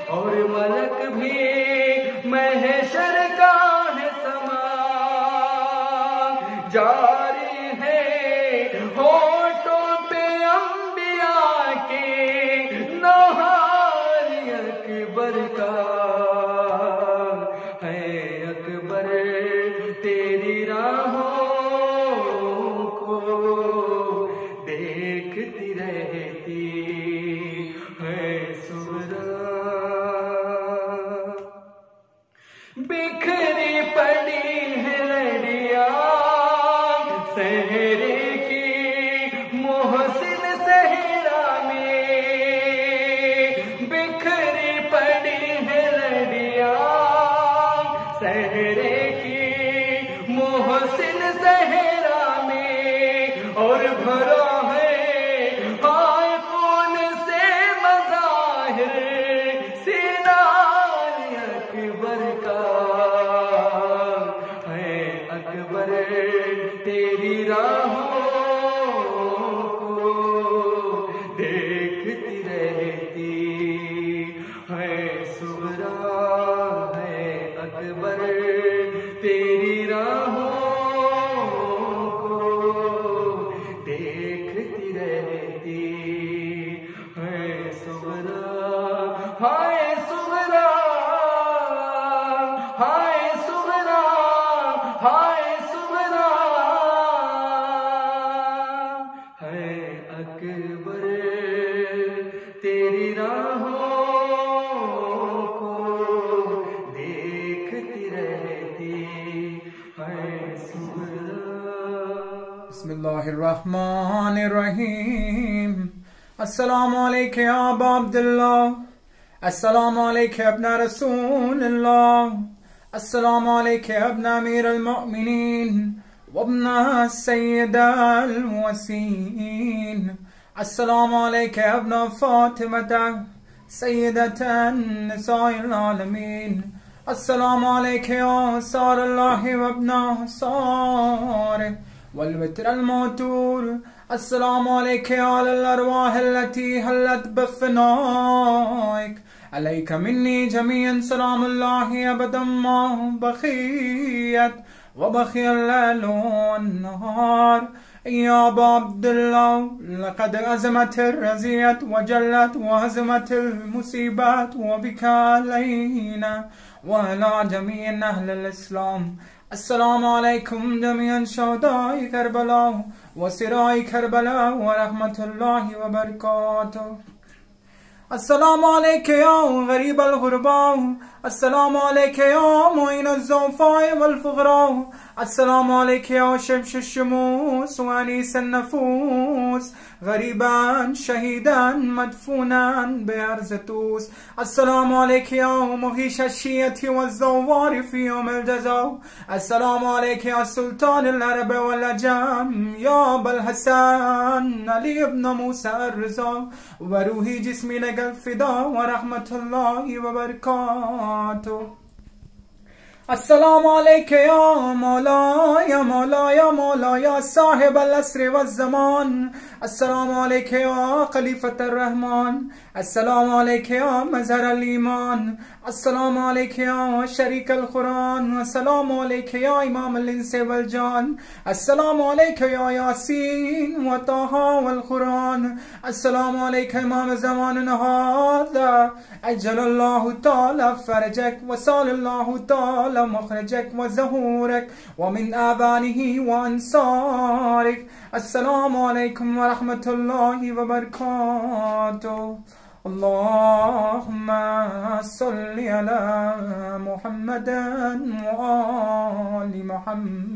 اور ملک بھی، محشر کا ہے سما، جاری ہے ہونٹوں پہ انبیاء کے نوحہ اکبر کا، ہے اکبر تیری راہوں کو دیکھتی رہتی ہے صغرا، بکھری پڑی ہے لڑیاں صحرے کی محسن صحرا میں، بکھری پڑی ہے لڑیاں صحرے کی محسن صحرا میں، اور بھرا ہے ہائے خون سے مظاہر سینہ اکبر کا، ہے اکبر تیری راہوں کو دیکھتی رہتی ہے صغرا، ہے اکبر تیری راہوں بسم الله الرحمن الرحيم. السلام عليك يا أبا عبد الله. السلام عليك يا ابن رسول الله. السلام عليك يا ابن أمير المؤمنين وابن السيد الوسيين. السلام عليك يا ابن فاطمة سيدة النساء العالمين. السلام عليك يا سار الله وابن ساره والوتر الموتور. السلام عليك يا على الأرواح التي هلت بفنائك. عليك مني جميعا سلام الله أبدا ما بقيت وبقي الليل والنهار. يا أبا عبد الله لقد أزمت الرزية وجلت وهزمت المصيبات وبك علينا وعلى جميع أهل الإسلام. السلام عليكم جميعا شهداء كربلاء وسراء كربلاء ورحمة الله وبركاته. السلام عليك يا غريب الغرباء. السلام عليك يا معين الضعفاء والفقراء. السلام عليك يا شمس الشموس وأنيس النفوس غريبا شهيدا مدفونا بأرض طوس. السلام عليك يا مغيش الشية والزوار في يوم الجزاء. السلام عليك يا سلطان العرب والعجم يا أبا الحسن علي بن موسى الرضا وروحي جسمي لك الفداء ورحمة الله وبركاته. السلام عليك يا مولاي يا مولاي يا مولاي يا صاحب العصر والزمان. السلام عليك يا خليفة الرحمن. السلام عليك يا مظهر الإيمان. السلام عليك يا شريك القرآن. السلام عليك يا إمام الإنس والجان. السلام عليك يا ياسين وطه والقرآن. السلام عليك إمام زماننا هذا أجل الله تعالى فرجك وصال الله تعالى مخرجك وزهورك ومن آبانه وأنصارك. السلام عليكم ورحمة الله وبركاته. اللهم صل على محمد وآل محمد.